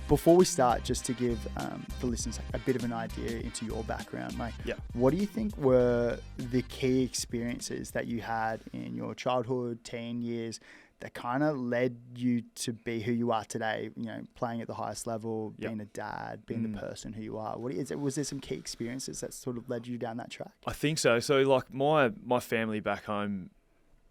before we start, just to give the listeners a bit of an idea into your background, what do you think were the key experiences that you had in your childhood, teen years that kind of led you to be who you are today, playing at the highest level, being a dad, being the person who you are? Was there some key experiences that sort of led you down that track? I think so. So like my family back home,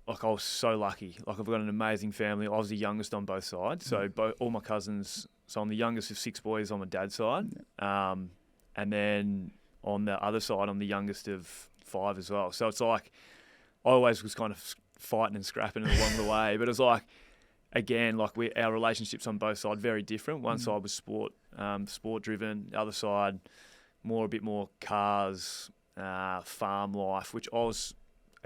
like I was so lucky. Like I've got an amazing family. I was the youngest on both sides. So all my cousins, so I'm the youngest of 6 boys on my dad's side. And then on the other side, I'm the youngest of 5 as well. So it's like I always was kind of fighting and scrapping along the way. But it was like, again, like our relationships on both sides very different. One side was sport driven. The other side, a bit more cars, farm life, which I was,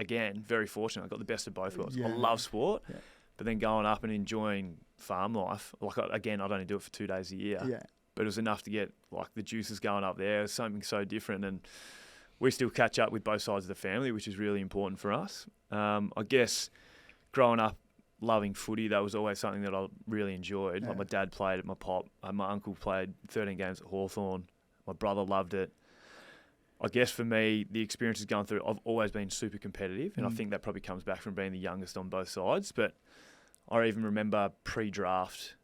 again, very fortunate. I got the best of both worlds. I love sport, but then going up and enjoying farm life. Like, again, I'd only do it for 2 days a year. But it was enough to get like the juices going up there. It was something so different, and we still catch up with both sides of the family, which is really important for us. I guess growing up loving footy, that was always something that I really enjoyed. Like my dad played at my pop, my uncle played 13 games at Hawthorn, my brother loved it. I guess for me, the experiences going through, I've always been super competitive, and I think that probably comes back from being the youngest on both sides. But I even remember pre-draft,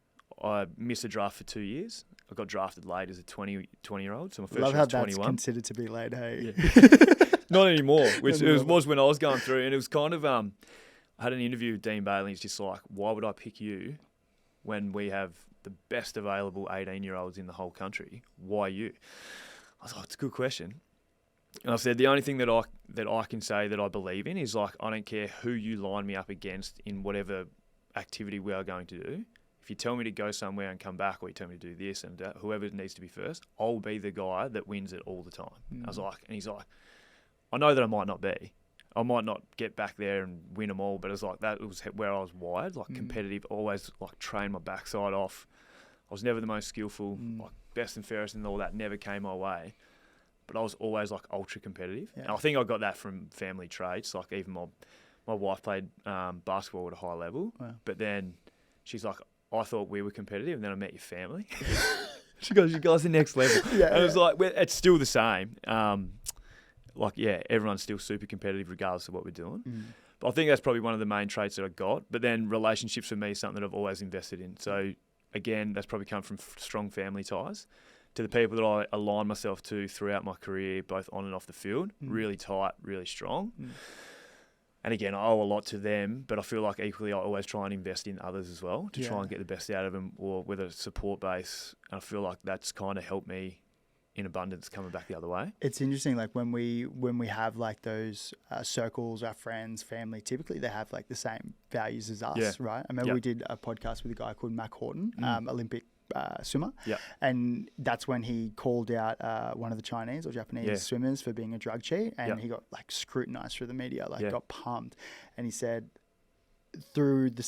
I missed a draft for 2 years. I got drafted late as a 20-year-old, so my first year was 21. Love how that's considered to be late, hey? Not anymore, which was when I was going through, and it was kind of, I had an interview with Dean Bailey, and he's just like, why would I pick you when we have the best available 18-year-olds in the whole country? Why you? I was like, it's a good question. And I said, the only thing that I can say that I believe in is, like, I don't care who you line me up against in whatever activity we are going to do. If you tell me to go somewhere and come back, or you tell me to do this and that, whoever needs to be first, I'll be the guy that wins it all the time. I was like, and he's like, I know that I might not be. I might not get back there and win them all, but it was like, that was where I was wired, like competitive, always like train my backside off. I was never the most skillful, like best and fairest and all that never came my way. But I was always like ultra competitive. And I think I got that from family traits. Like even my wife played basketball at a high level, but then she's like, I thought we were competitive, and then I met your family. She goes, you guys are next level. And it was like, it's still the same. Everyone's still super competitive regardless of what we're doing. But I think that's probably one of the main traits that I got. But then relationships for me is something that I've always invested in. So again, that's probably come from strong family ties to the people that I align myself to throughout my career, both on and off the field. Really tight, really strong. And again, I owe a lot to them, but I feel like equally I always try and invest in others as well to try and get the best out of them, or whether it's support base. And I feel like that's kind of helped me in abundance coming back the other way. It's interesting, like when we have like those circles, our friends, family, typically they have like the same values as us, right? I remember we did a podcast with a guy called Mac Horton, Olympic swimmer, and that's when he called out one of the Chinese or Japanese swimmers for being a drug cheat, and he got like scrutinized through the media, like got pumped, and he said through the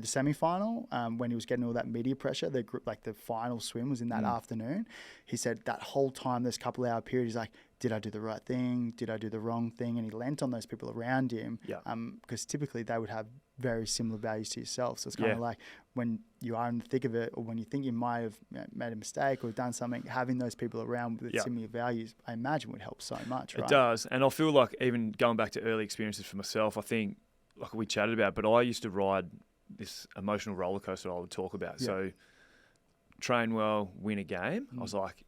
semi-final, when he was getting all that media pressure, the group, like the final swim was in that afternoon. He said that whole time, this couple hour period, he's like, did I do the right thing? Did I do the wrong thing? And he lent on those people around him, because typically they would have very similar values to yourself. So it's kind of like when you are in the thick of it, or when you think you might have made a mistake or done something, having those people around with similar values, I imagine would help so much, right? It does. And I feel like even going back to early experiences for myself, I think, like we chatted about, but I used to ride this emotional roller coaster I would talk about. So train well, win a game. I was like,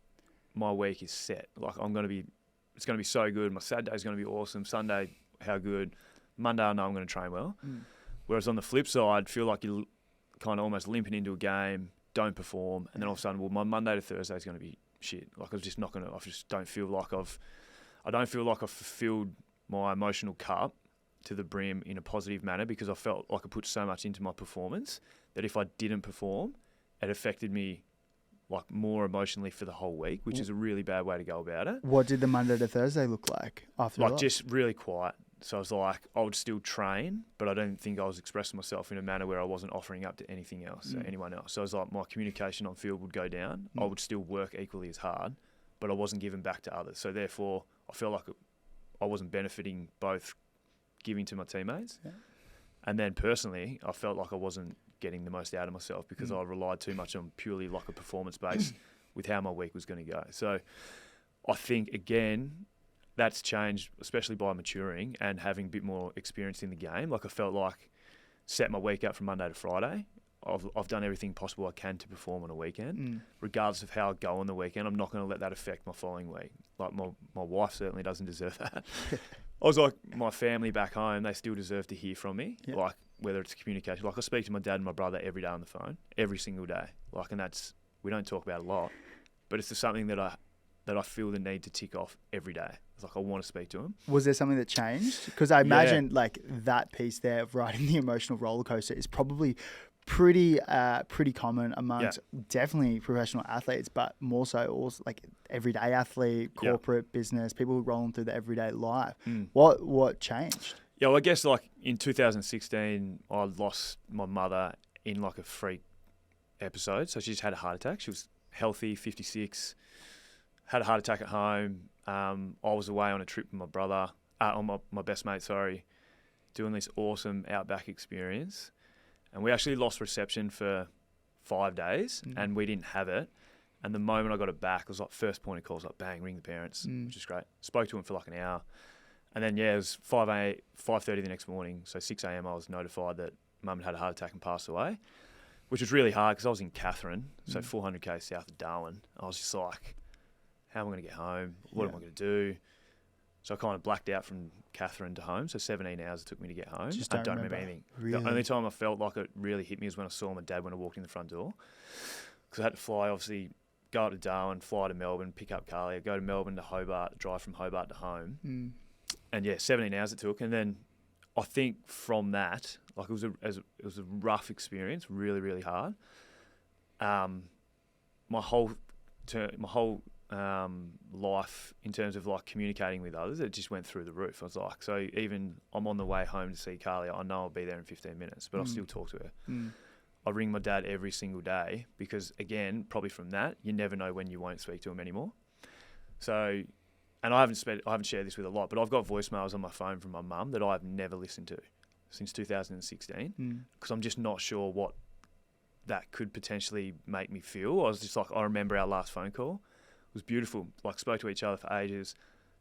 my week is set. Like it's going to be so good. My Saturday's going to be awesome. Sunday, how good. Monday, I know I'm going to train well. Whereas on the flip side, feel like you're kind of almost limping into a game, don't perform, and then all of a sudden, well, my Monday to Thursday is going to be shit. Like I just don't feel like I've fulfilled my emotional cup to the brim in a positive manner, because I felt like I put so much into my performance that if I didn't perform, it affected me like more emotionally for the whole week, which is a really bad way to go about it. What did the Monday to Thursday look like after? Like just really quiet. So I was like, I would still train, but I don't think I was expressing myself in a manner where I wasn't offering up to anything else or anyone else. So I was like, my communication on field would go down. I would still work equally as hard, but I wasn't giving back to others. So therefore, I felt like I wasn't benefiting both giving to my teammates. And then personally, I felt like I wasn't getting the most out of myself because I relied too much on purely like a performance base with how my week was going to go. So I think, again, that's changed, especially by maturing and having a bit more experience in the game. Like I felt like set my week up from Monday to Friday. I've done everything possible I can to perform on a weekend. Regardless of how I go on the weekend, I'm not going to let that affect my following week. Like my wife certainly doesn't deserve that. I was like, my family back home, they still deserve to hear from me. Yeah. Like whether it's communication. Like I speak to my dad and my brother every day on the phone, every single day. Like, and that's, we don't talk about it a lot, but it's just something that I feel the need to tick off every day. It's like I want to speak to him. Was there something that changed? Because I imagine like that piece there of riding the emotional roller coaster is probably pretty common amongst definitely professional athletes, but more so also like everyday athlete, corporate business, people rolling through the everyday life. What changed? Yeah, well, I guess like in 2016, I lost my mother in like a freak episode. So she just had a heart attack. She was healthy, 56, had a heart attack at home. I was away on a trip with my brother, on my best mate, doing this awesome outback experience. And we actually lost reception for 5 days and we didn't have it. And the moment I got it back, it was like first point of calls, like bang, ring the parents, which is great. Spoke to him for like an hour. And then, it was 5:30 the next morning. So 6 a.m. I was notified that mum had a heart attack and passed away, which was really hard because I was in Katherine, so 400k south of Darwin. I was just like, how am I going to get home? What am I going to do? So I kind of blacked out from Katherine to home. So 17 hours it took me to get home. I don't remember anything. Really? The only time I felt like it really hit me was when I saw my dad when I walked in the front door. Because I had to fly, obviously, go up to Darwin, fly to Melbourne, pick up Carly, go to Melbourne to Hobart, drive from Hobart to home. And 17 hours it took. And then I think from that, like it was a rough experience, really, really hard. My whole life in terms of like communicating with others, it just went through the roof. I was like, so even I'm on the way home to see Carly, I know I'll be there in 15 minutes, but I'll still talk to her. I ring my dad every single day because, again, probably from that, you never know when you won't speak to him anymore. So, and I haven't shared this with a lot, but I've got voicemails on my phone from my mum that I've never listened to since 2016 because I'm just not sure what that could potentially make me feel. I was just like, I remember our last phone call. It was beautiful. Like, spoke to each other for ages,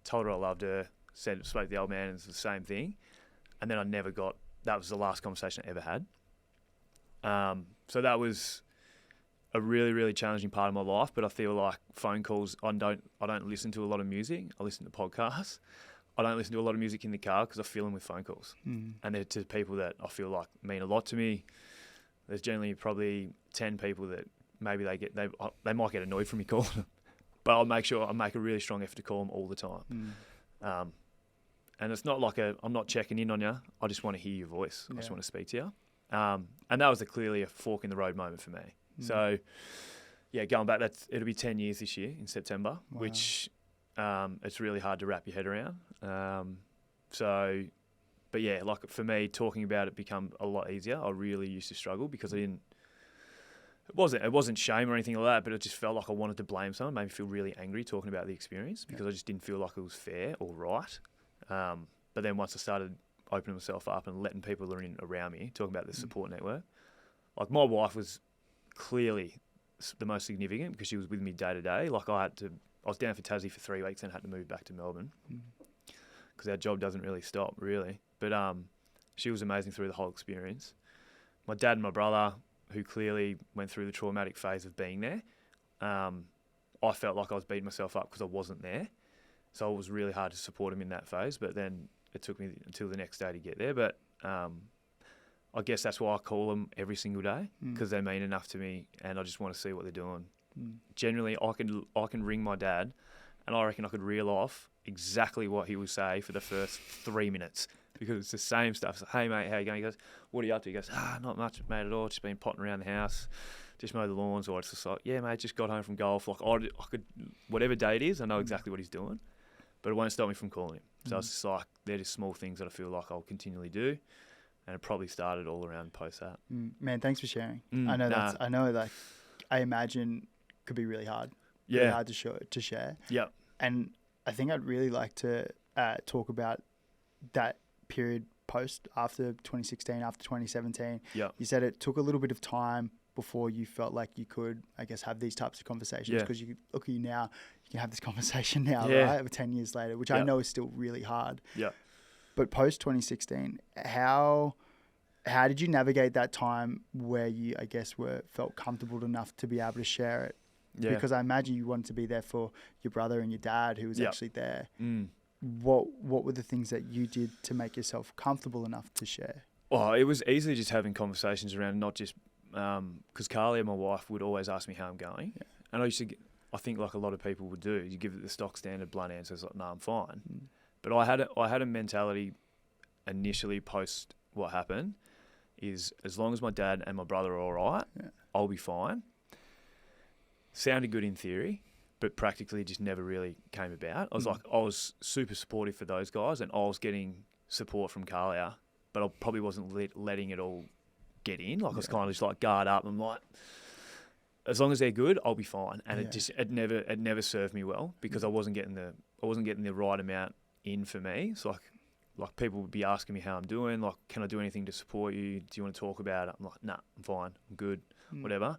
told her I loved her, spoke to the old man, and it's the same thing. And then that was the last conversation I ever had. So that was a really, really challenging part of my life, but I feel like phone calls, I don't listen to a lot of music. I listen to podcasts. I don't listen to a lot of music in the car because I fill them with phone calls. And they're to people that I feel like mean a lot to me. There's generally probably 10 people that maybe they might get annoyed from me calling them. But I'll make sure I make a really strong effort to call them all the time. And it's not like I'm not checking in on you. I just want to hear your voice. I just want to speak to you. And that was clearly a fork in the road moment for me. So, going back, it'll be 10 years this year in September, which it's really hard to wrap your head around. But like for me, talking about it become a lot easier. I really used to struggle because it wasn't shame or anything like that, but it just felt like I wanted to blame someone, made me feel really angry talking about the experience because I just didn't feel like it was fair or right. But then once I started opening myself up and letting people in around me, talking about the support network, like my wife was clearly the most significant because she was with me day to day. Like I was down for Tassie for 3 weeks and had to move back to Melbourne because our job doesn't really stop, really. But she was amazing through the whole experience. My dad and my brother, who clearly went through the traumatic phase of being there, I felt like I was beating myself up because I wasn't there. So it was really hard to support him in that phase. But then it took me until the next day to get there. But I guess that's why I call them every single day because they mean enough to me and I just want to see what they're doing. Generally, I can ring my dad and I reckon I could reel off exactly what he would say for the first 3 minutes because it's the same stuff. So, hey, mate, how you going? He goes, what are you up to? He goes, not much, mate, at all. Just been potting around the house, just mow the lawns. Or it's just like, yeah, mate, just got home from golf. Like, I could, whatever day it is, I know exactly what he's doing, but it won't stop me from calling him. So it's just like, they're just small things that I feel like I'll continually do. And it probably started all around post that. Man, thanks for sharing. I know that I imagine could be really hard. Yeah. Really hard to share. Yeah. And I think I'd really like to talk about that period after 2016, after 2017. Yeah. You said it took a little bit of time before you felt like you could, I guess, have these types of conversations, because you look at you now, you can have this conversation now, right? 10 years later, which I know is still really hard. Yeah. But post 2016, how did you navigate that time where you, I guess, felt comfortable enough to be able to share it? Yeah. Because I imagine you wanted to be there for your brother and your dad who was actually there. What were the things that you did to make yourself comfortable enough to share? Well, it was easily just having conversations around, not just because Carly, my wife, would always ask me how I'm going. Yeah. And I think like a lot of people would do, you give it the stock standard blunt answers like, no, I'm fine. But I had a mentality initially post what happened is, as long as my dad and my brother are all right, I'll be fine. Sounded good in theory, but practically just never really came about. I was super supportive for those guys, and I was getting support from Carlia, but I probably wasn't letting it all get in. Like I was kind of just like guard up. I'm like, as long as they're good, I'll be fine. And it never served me well, because I wasn't getting the right amount in for me. So like people would be asking me how I'm doing. Like, can I do anything to support you? Do you want to talk about it? I'm like, nah, I'm fine. I'm good. Whatever.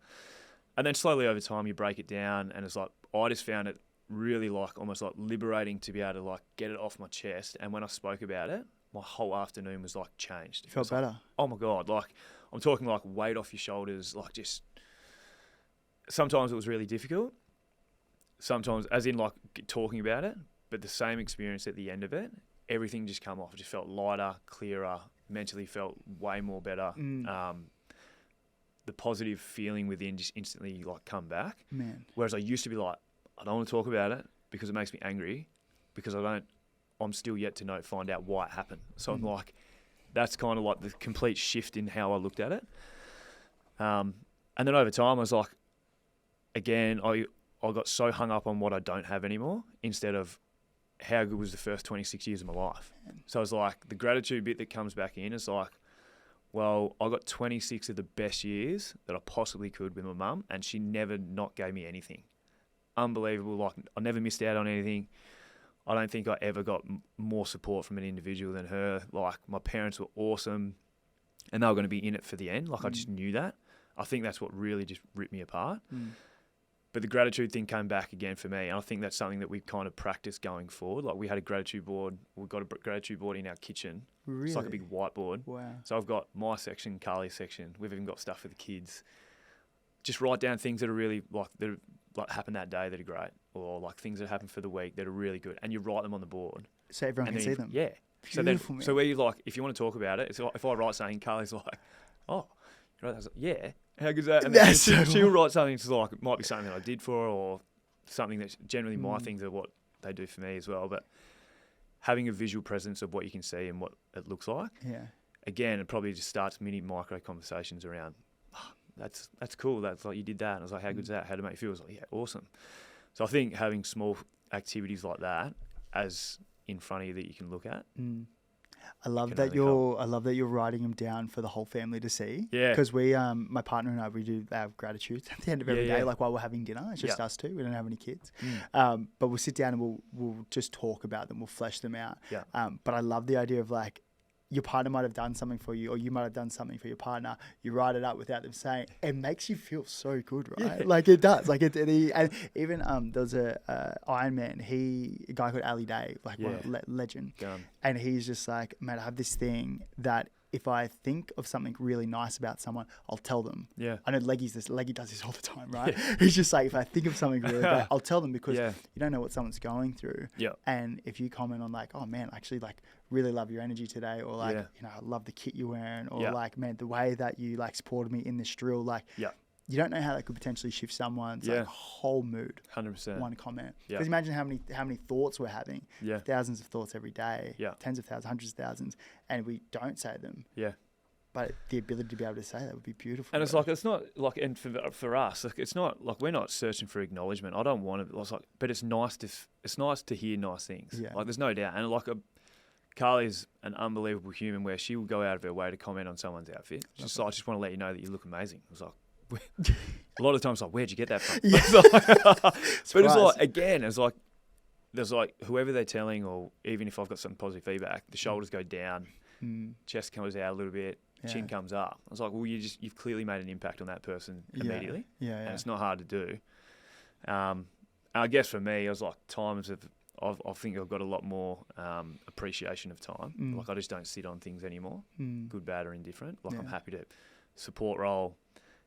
And then slowly over time you break it down, and it's like, I just found it really like almost like liberating to be able to like get it off my chest. And when I spoke about it, my whole afternoon was like changed. You felt better. Like, oh my God. Like, I'm talking like weight off your shoulders, like just, sometimes it was really difficult. Sometimes, as in like talking about it, but the same experience at the end of it, everything just come off. It just felt lighter, clearer, mentally felt way more better. The positive feeling within just instantly like come back. Man. Whereas I used to be like, I don't want to talk about it because it makes me angry, because I'm still yet to find out why it happened. So I'm like, that's kind of like the complete shift in how I looked at it. And then over time I was like, again, I got so hung up on what I don't have anymore, instead of how good was the first 26 years of my life. So it's like the gratitude bit that comes back in is like, well, I got 26 of the best years that I possibly could with my mum, and she never not gave me anything. Unbelievable. Like, I never missed out on anything. I don't think I ever got more support from an individual than her. Like, my parents were awesome, and they were going to be in it for the end. Like, I just knew that. I think that's what really just ripped me apart. But the gratitude thing came back again for me, and I think that's something that we've kind of practiced going forward. Like, we had a gratitude board. We've got a gratitude board in our kitchen. Really? It's like a big whiteboard. Wow. So I've got my section, Carly's section. We've even got stuff for the kids. Just write down things that are really that happened that day that are great, or like things that happened for the week that are really good, and you write them on the board. So everyone can see them. Yeah. Beautiful, so where you like, if you want to talk about it, it's like, if I write something, Carly's like, oh, you write that? I was like, yeah. How good's that? And then she'll write something that's like, it might be something that I did for her, or something that's generally my things are what they do for me as well. But having a visual presence of what you can see and what it looks like. Yeah. Again, it probably just starts micro conversations around, oh, that's cool. That's like, you did that. And I was like, how good's that? How did it make you feel? I was like, yeah, awesome. So I think having small activities like that as in front of you that you can look at. I love that you're writing them down for the whole family to see. Yeah. Because we, my partner and I, we do our gratitude at the end of every day, like while we're having dinner. It's just us two. We don't have any kids. But we'll sit down and we'll just talk about them. We'll flesh them out. Yeah. But I love the idea of like, your partner might have done something for you, or you might have done something for your partner. You write it up without them saying. It makes you feel so good, right? Yeah. Like it does. Like and even there was a Iron Man. A guy called Ali Day, like one legend, and he's just like, man, I have this thing that if I think of something really nice about someone, I'll tell them. Yeah. I know Leggy does this all the time, right? Yeah. He's just like, if I think of something really bad, I'll tell them, because you don't know what someone's going through. Yeah. And if you comment on like, oh man, I actually like really love your energy today, or like, you know, I love the kit you're wearing, or like, man, the way that you like supported me in this drill, like, you don't know how that could potentially shift someone's like whole mood. 100%. One comment. Because imagine how many thoughts we're having. Yeah. Thousands of thoughts every day. Yeah. Tens of thousands, hundreds of thousands, and we don't say them. Yeah. But the ability to be able to say that would be beautiful. And it's like, it's not like, and for us, like, it's not like we're not searching for acknowledgement. I don't want it. It's like, but it's nice to hear nice things. Yeah. Like, there's no doubt. And like Carly's an unbelievable human, where she will go out of her way to comment on someone's outfit. Just like, I just want to let you know that you look amazing. It was like, a lot of times, like, where'd you get that from? But it's like, again, it's like, there's like, whoever they're telling, or even if I've got some positive feedback, the shoulders go down. chest comes out a little bit, chin comes up. I was like, well, you've clearly made an impact on that person immediately. And it's not hard to do. I guess for me, I was like, I think I've got a lot more appreciation of time. Like I just don't sit on things anymore, good, bad or indifferent. Like I'm happy to support role,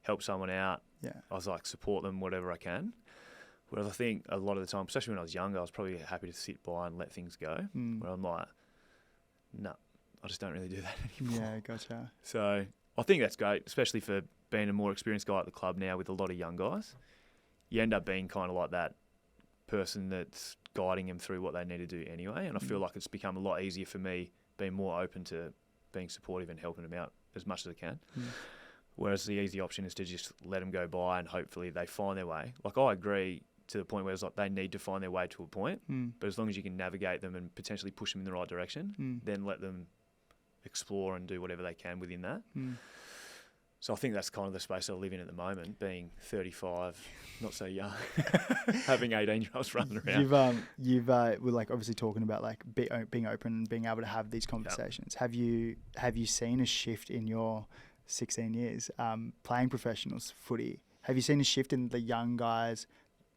help someone out. I was like, support them whatever I can. Whereas I think a lot of the time, especially when I was younger, I was probably happy to sit by and let things go. Where I'm like, no, I just don't really do that anymore. Yeah, gotcha. So I think that's great, especially for being a more experienced guy at the club now with a lot of young guys. You end up being kind of like that person that's guiding them through what they need to do anyway. And I feel like it's become a lot easier for me being more open to being supportive and helping them out as much as I can. Whereas the easy option is to just let them go by and hopefully they find their way. Like I agree to the point where it's like they need to find their way to a point, but as long as you can navigate them and potentially push them in the right direction, then let them explore and do whatever they can within that. So I think that's kind of the space I live in at the moment, being 35, not so young, having 18-year-olds running around. We're like obviously talking about like being open and being able to have these conversations. Have you seen a shift in your 16 years playing professionals footy? Have you seen a shift in the young guys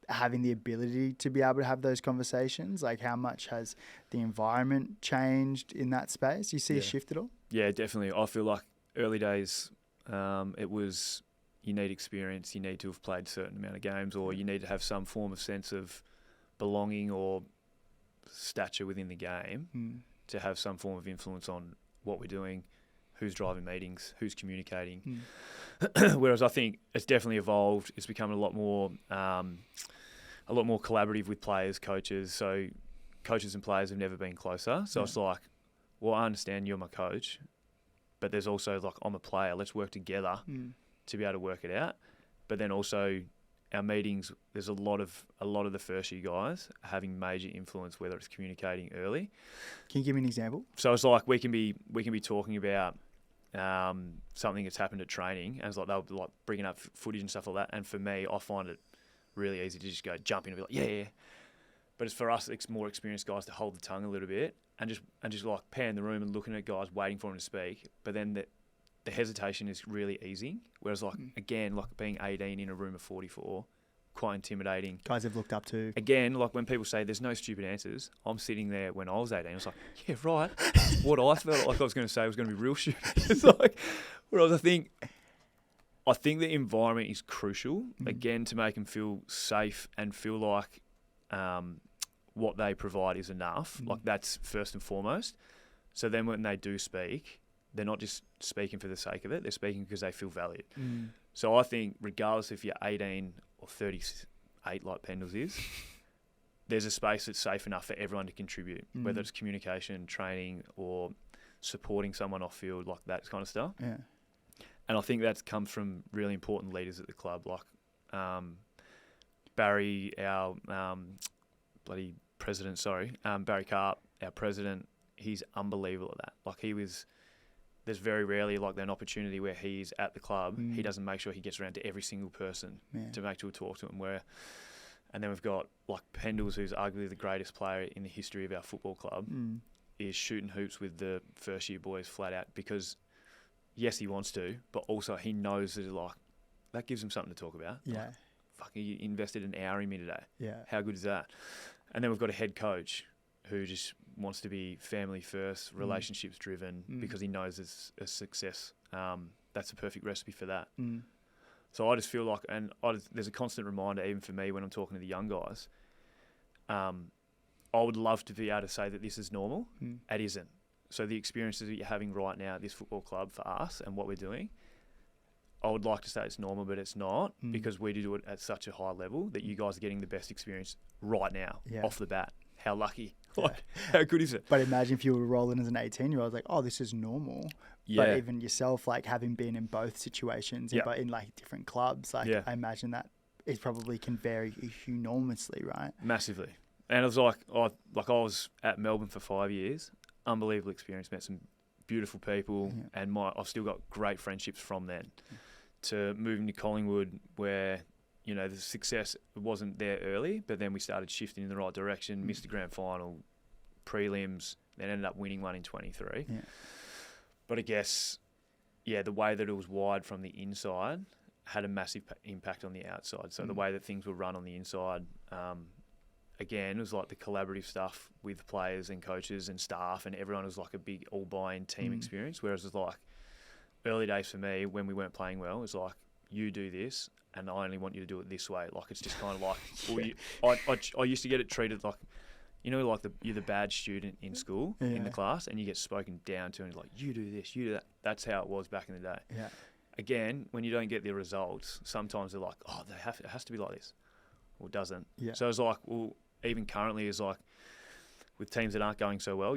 having the ability to be able to have those conversations? Like how much has the environment changed in that space? Do you see a shift at all? Yeah, definitely. I feel like early days, it was you need experience, you need to have played a certain amount of games, or you need to have some form of sense of belonging or stature within the game to have some form of influence on what we're doing, who's driving meetings, who's communicating. Whereas I think it's definitely evolved. It's become a lot more collaborative with players, coaches. So coaches and players have never been closer. So it's like, well, I understand you're my coach, but there's also like, I'm a player. Let's work together to be able to work it out. But then also our meetings, there's a lot of the first year guys having major influence, whether it's communicating early. Can you give me an example? So it's like we can be talking about something that's happened at training, and it's like they'll be like bringing up footage and stuff like that. And for me, I find it really easy to just go jump in and be like, yeah. But it's for us, it's more experienced guys to hold the tongue a little bit and just like pan the room and looking at guys waiting for them to speak. But then the hesitation is really easing. Whereas like again, like being 18 in a room of 44, quite intimidating. Guys have looked up to. Again, like when people say there's no stupid answers, I'm sitting there when I was 18. I was like, yeah, right. What I felt like I was going to say was going to be real stupid. It's like, whereas I think the environment is crucial, again, to make them feel safe and feel like what they provide is enough. Like that's first and foremost. So then when they do speak, they're not just speaking for the sake of it. They're speaking because they feel valued. So I think regardless if you're 18 or 38 like Pendles is, there's a space that's safe enough for everyone to contribute, whether it's communication, training, or supporting someone off field, like that kind of stuff. Yeah. And I think that's come from really important leaders at the club, like Barry, our Barry Carp, our president. He's unbelievable at that. Like there's very rarely like an opportunity where he's at the club. He doesn't make sure he gets around to every single person to make sure to talk to them. And then we've got like Pendles, who's arguably the greatest player in the history of our football club, is shooting hoops with the first year boys flat out because yes, he wants to, but also he knows that like that gives him something to talk about. Yeah. Like, fuck, you invested an hour in me today. Yeah. How good is that? And then we've got a head coach who just wants to be family first, relationships driven, because he knows it's a success. That's a perfect recipe for that. So I just feel like, there's a constant reminder even for me when I'm talking to the young guys, I would love to be able to say that this is normal. It isn't. So the experiences that you're having right now at this football club for us and what we're doing, I would like to say it's normal, but it's not, because we do it at such a high level that you guys are getting the best experience right now, off the bat. How lucky. Like, how good is it? But imagine if you were rolling as an 18-year-old, like, oh, this is normal. Yeah. But even yourself, like, having been in both situations, but in, like, different clubs, like, I imagine that it probably can vary enormously, right? Massively. And it was like, I was at Melbourne for 5 years. Unbelievable experience. Met some beautiful people, and I've still got great friendships from then. To moving to Collingwood, where the success wasn't there early, but then we started shifting in the right direction. Missed the grand final, prelims, then ended up winning one in 23. But I guess, yeah, the way that it was wired from the inside had a massive impact on the outside. So the way that things were run on the inside, again, it was like the collaborative stuff with players and coaches and staff, and everyone was like a big all buy-in team experience. Whereas it was like early days for me when we weren't playing well, it was like, you do this and I only want you to do it this way. Like, it's just kind of like, I used to get it treated like, you know, like you're the bad student in school, in the class, and you get spoken down to and like, you do this, you do that. That's how it was back in the day. Yeah. Again, when you don't get the results, sometimes they're like, oh, it has to be like this. Well, it doesn't. Yeah. So it's like, well, even currently is like with teams that aren't going so well,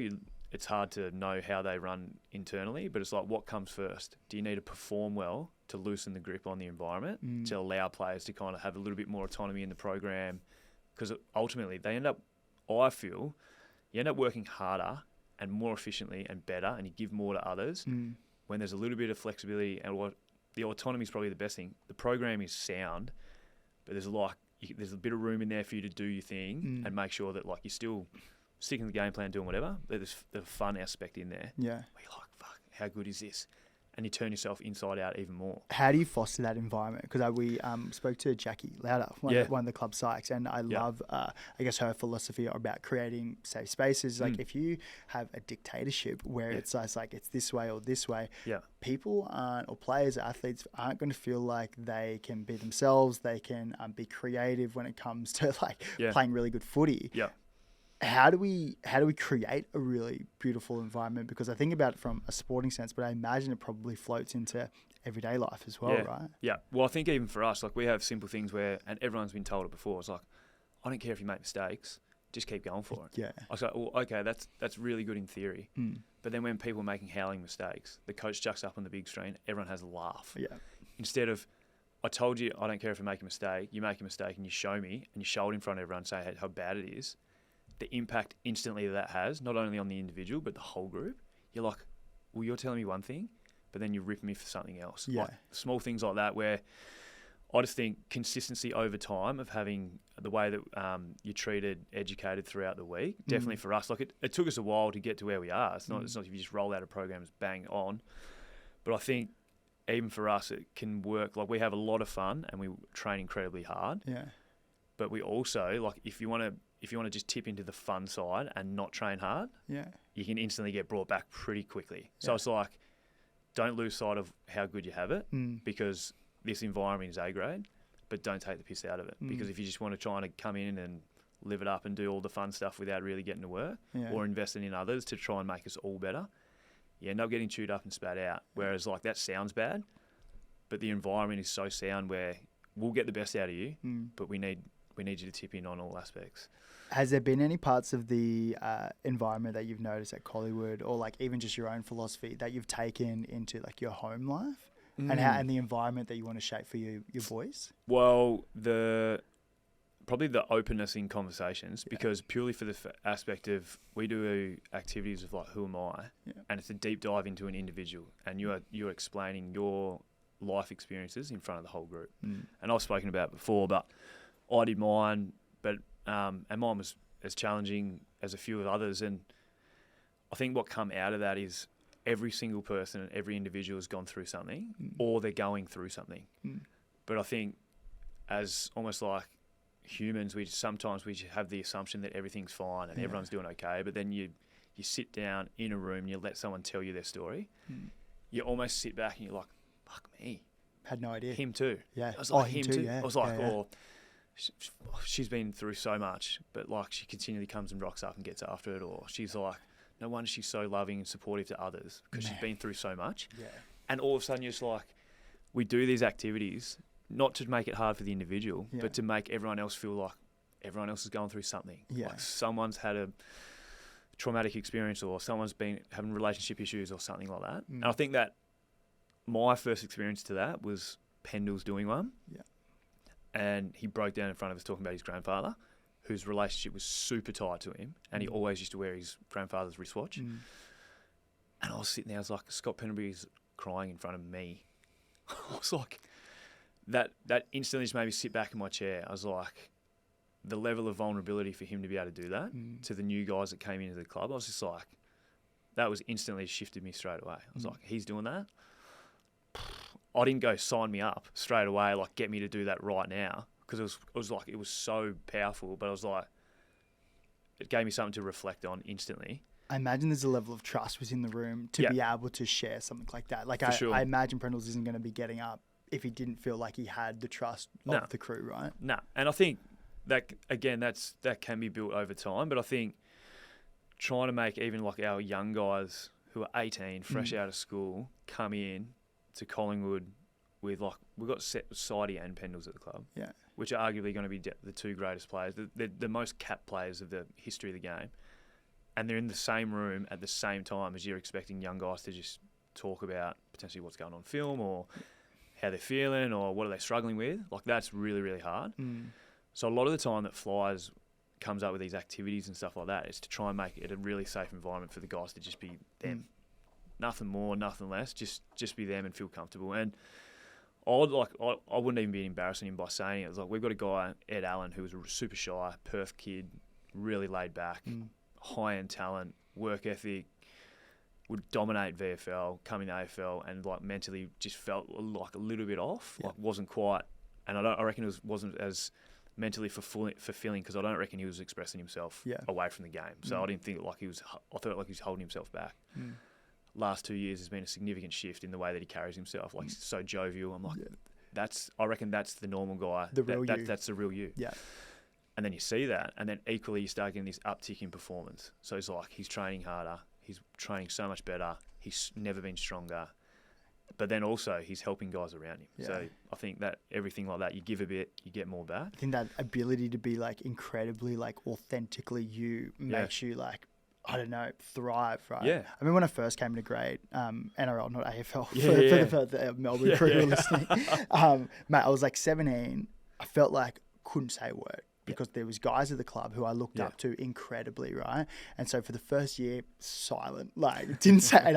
it's hard to know how they run internally, but it's like, what comes first? Do you need to perform well to loosen the grip on the environment, to allow players to kind of have a little bit more autonomy in the program? Because ultimately they I feel, you end up working harder and more efficiently and better, and you give more to others when there's a little bit of flexibility, and the autonomy is probably the best thing. The program is sound, but there's a bit of room in there for you to do your thing and make sure that like you're still sticking to the game plan, doing whatever. There's the fun aspect in there. Yeah. Where you're like, fuck, how good is this? And you turn yourself inside out even more. How do you foster that environment? Because we spoke to Jackie Lauder, one of the club psychs, and I love, I guess, her philosophy about creating safe spaces. Like, if you have a dictatorship where it's like it's this way or this way, people or players, athletes aren't going to feel like they can be themselves. They can be creative when it comes to like playing really good footy. Yeah. How do we create a really beautiful environment? Because I think about it from a sporting sense, but I imagine it probably floats into everyday life as well, right? Yeah. Well, I think even for us, like we have simple things where, and everyone's been told it before, it's like, I don't care if you make mistakes, just keep going for it. Yeah. I was like, well, okay, that's really good in theory. But then when people are making howling mistakes, the coach chucks up on the big screen, everyone has a laugh. Yeah. Instead of, I told you I don't care if you make a mistake, you make a mistake and you show me and you show it in front of everyone, say how bad it is. The impact instantly that has, not only on the individual, but the whole group. You're like, well, you're telling me one thing, but then you're ripping me for something else. Yeah. Like small things like that where I just think consistency over time of having the way that you're treated, educated throughout the week, definitely for us. Like it took us a while to get to where we are. It's not if you just roll out a program, it's bang on. But I think even for us, it can work. Like we have a lot of fun and we train incredibly hard. Yeah. But we also, like, if you want to just tip into the fun side and not train hard, you can instantly get brought back pretty quickly. So it's like, don't lose sight of how good you have it because this environment is A grade, but don't take the piss out of it. Because if you just want to try and come in and live it up and do all the fun stuff without really getting to work or investing in others to try and make us all better, you end up getting chewed up and spat out. Whereas, like, that sounds bad, but the environment is so sound where we'll get the best out of you, but we need you to tip in on all aspects. Has there been any parts of the environment that you've noticed at Collingwood, or like even just your own philosophy that you've taken into like your home life and the environment that you want to shape for your boys? Well, probably the openness in conversations, because purely for the aspect of we do activities of like, who am I? And it's a deep dive into an individual, and you're explaining your life experiences in front of the whole group. And I've spoken about it before, but I did mine, but and mine was as challenging as a few of others. And I think what come out of that is every single person and every individual has gone through something, or they're going through something. But I think as almost like humans, we sometimes have the assumption that everything's fine and everyone's doing okay. But then you sit down in a room and you let someone tell you their story. You almost sit back and you're like, fuck me. Had no idea. Him too. Yeah. I was like, him too. I was like, she's been through so much, but like she continually comes and rocks up and gets after it. Or she's like, no wonder she's so loving and supportive to others because she's been through so much. Yeah. And all of a sudden you're just like, we do these activities not to make it hard for the individual, but to make everyone else feel like everyone else is going through something. Yeah. Like someone's had a traumatic experience, or someone's been having relationship issues or something like that. And I think that my first experience to that was Pendle's doing one. Yeah. And he broke down in front of us talking about his grandfather, whose relationship was super tight to him, and he always used to wear his grandfather's wristwatch. And I was sitting there, I was like, Scott Pendlebury's crying in front of me. I was like, that instantly just made me sit back in my chair. I was like, the level of vulnerability for him to be able to do that to the new guys that came into the club, I was just like, that was instantly shifted me straight away. I was like, he's doing that. I didn't go sign me up straight away, like get me to do that right now, because it was so powerful. But I was like, it gave me something to reflect on instantly. I imagine there's a level of trust within the room to be able to share something like that. Like I imagine Prendles isn't going to be getting up if he didn't feel like he had the trust of the crew, right? No, and I think that again, that can be built over time. But I think trying to make even like our young guys who are 18, fresh out of school, come in to Collingwood with like, we've got Sidey and Pendles at the club, which are arguably going to be the two greatest players, the most capped players of the history of the game. And they're in the same room at the same time as you're expecting young guys to just talk about potentially what's going on film or how they're feeling or what are they struggling with. Like, that's really, really hard. So a lot of the time that Flyers comes up with these activities and stuff like that is to try and make it a really safe environment for the guys to just be them. Nothing more, nothing less. Just be them and feel comfortable. And I wouldn't even be embarrassing him by saying it. It was like, we've got a guy, Ed Allen, who was a super shy, Perth kid, really laid back, high-end talent, work ethic, would dominate VFL, come in AFL, and like mentally just felt like a little bit off, like wasn't quite. And I reckon it wasn't as mentally fulfilling because I don't reckon he was expressing himself away from the game. So I didn't think like I thought like he was holding himself back. Last 2 years has been a significant shift in the way that he carries himself. Like, he's so jovial. I'm like, I reckon that's the normal guy. That's the real you. Yeah. And then you see that, and then equally you start getting this uptick in performance. So it's like he's training harder, he's training so much better, he's never been stronger, but then also he's helping guys around him. Yeah. So I think that everything like that, you give a bit, you get more back. I think that ability to be like incredibly like authentically you makes you like, I don't know, thrive, right? Yeah. I mean, when I first came to grade, NRL, not AFL, for the Melbourne crew who are listening, mate, I was like 17. I felt like couldn't say a word because there was guys at the club who I looked up to incredibly, right? And so for the first year, silent, like didn't say. And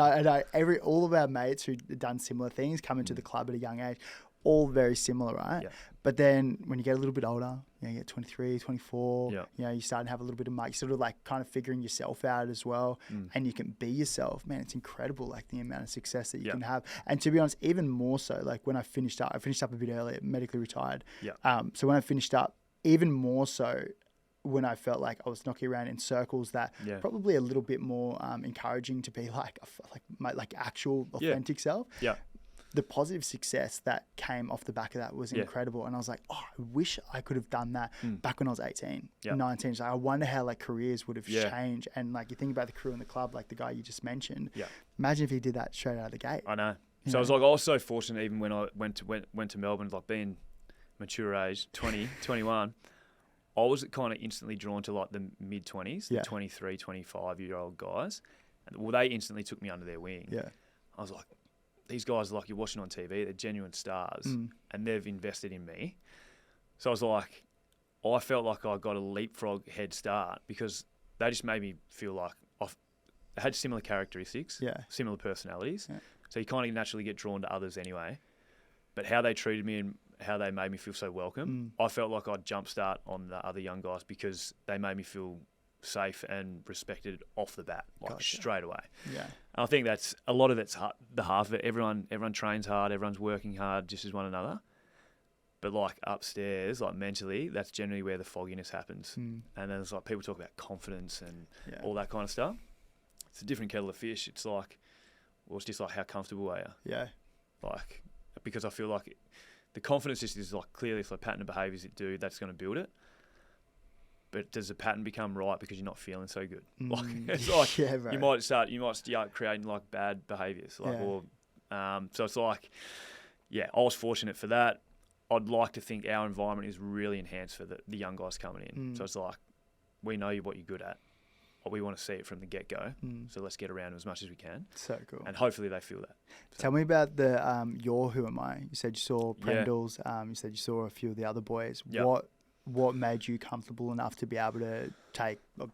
all of our mates who'd done similar things come into the club at a young age, all very similar, right? Yeah. But then when you get a little bit older, you get 23, 24, you start to have a little bit of you sort of like kind of figuring yourself out as well, and you can be yourself. Man, it's incredible, like the amount of success that you can have. And to be honest, even more so, like when I finished up a bit earlier, medically retired. So when I finished up, even more so when I felt like I was knocking around in circles that probably a little bit more encouraging to be like my actual authentic self. Yeah. The positive success that came off the back of that was incredible. And I was like, I wish I could have done that back when I was 18, 19. So I wonder how like careers would have changed. And like you think about the crew in the club, like the guy you just mentioned, imagine if he did that straight out of the gate. I know. So I was so fortunate even when I went to Melbourne, like being mature age, 20, 21, I was kind of instantly drawn to like the mid-20s, the 23, 25-year-old guys. And, well, they instantly took me under their wing. Yeah. I was like, these guys are like you're watching on TV, they're genuine stars, and they've invested in me. So I was like, I felt like I got a leapfrog head start because they just made me feel like they had similar characteristics, similar personalities. Yeah. So you kind of naturally get drawn to others anyway. But how they treated me and how they made me feel so welcome, I felt like I'd jumpstart on the other young guys because they made me feel safe and respected off the bat, like straight away. Yeah, and I think that's a lot of it's the half of it. Everyone trains hard, everyone's working hard, just as one another. But like upstairs, like mentally, that's generally where the fogginess happens. And then it's like people talk about confidence and all that kind of stuff. It's a different kettle of fish. It's like, well, it's just like how comfortable are you? Yeah, like because I feel like the confidence just is like clearly it's like pattern of behaviours that do that's going to build it. But does the pattern become right because you're not feeling so good? Like it's like you might start creating like bad behaviours, like so it's like I was fortunate for that. I'd like to think our environment is really enhanced for the young guys coming in. So it's like we know what you're good at. We want to see it from the get go. So let's get around as much as we can. So cool. And hopefully they feel that. So. Tell me about the your Who Am I? You said you saw Prendles. You said you saw a few of the other boys. Yep. What made you comfortable enough to be able to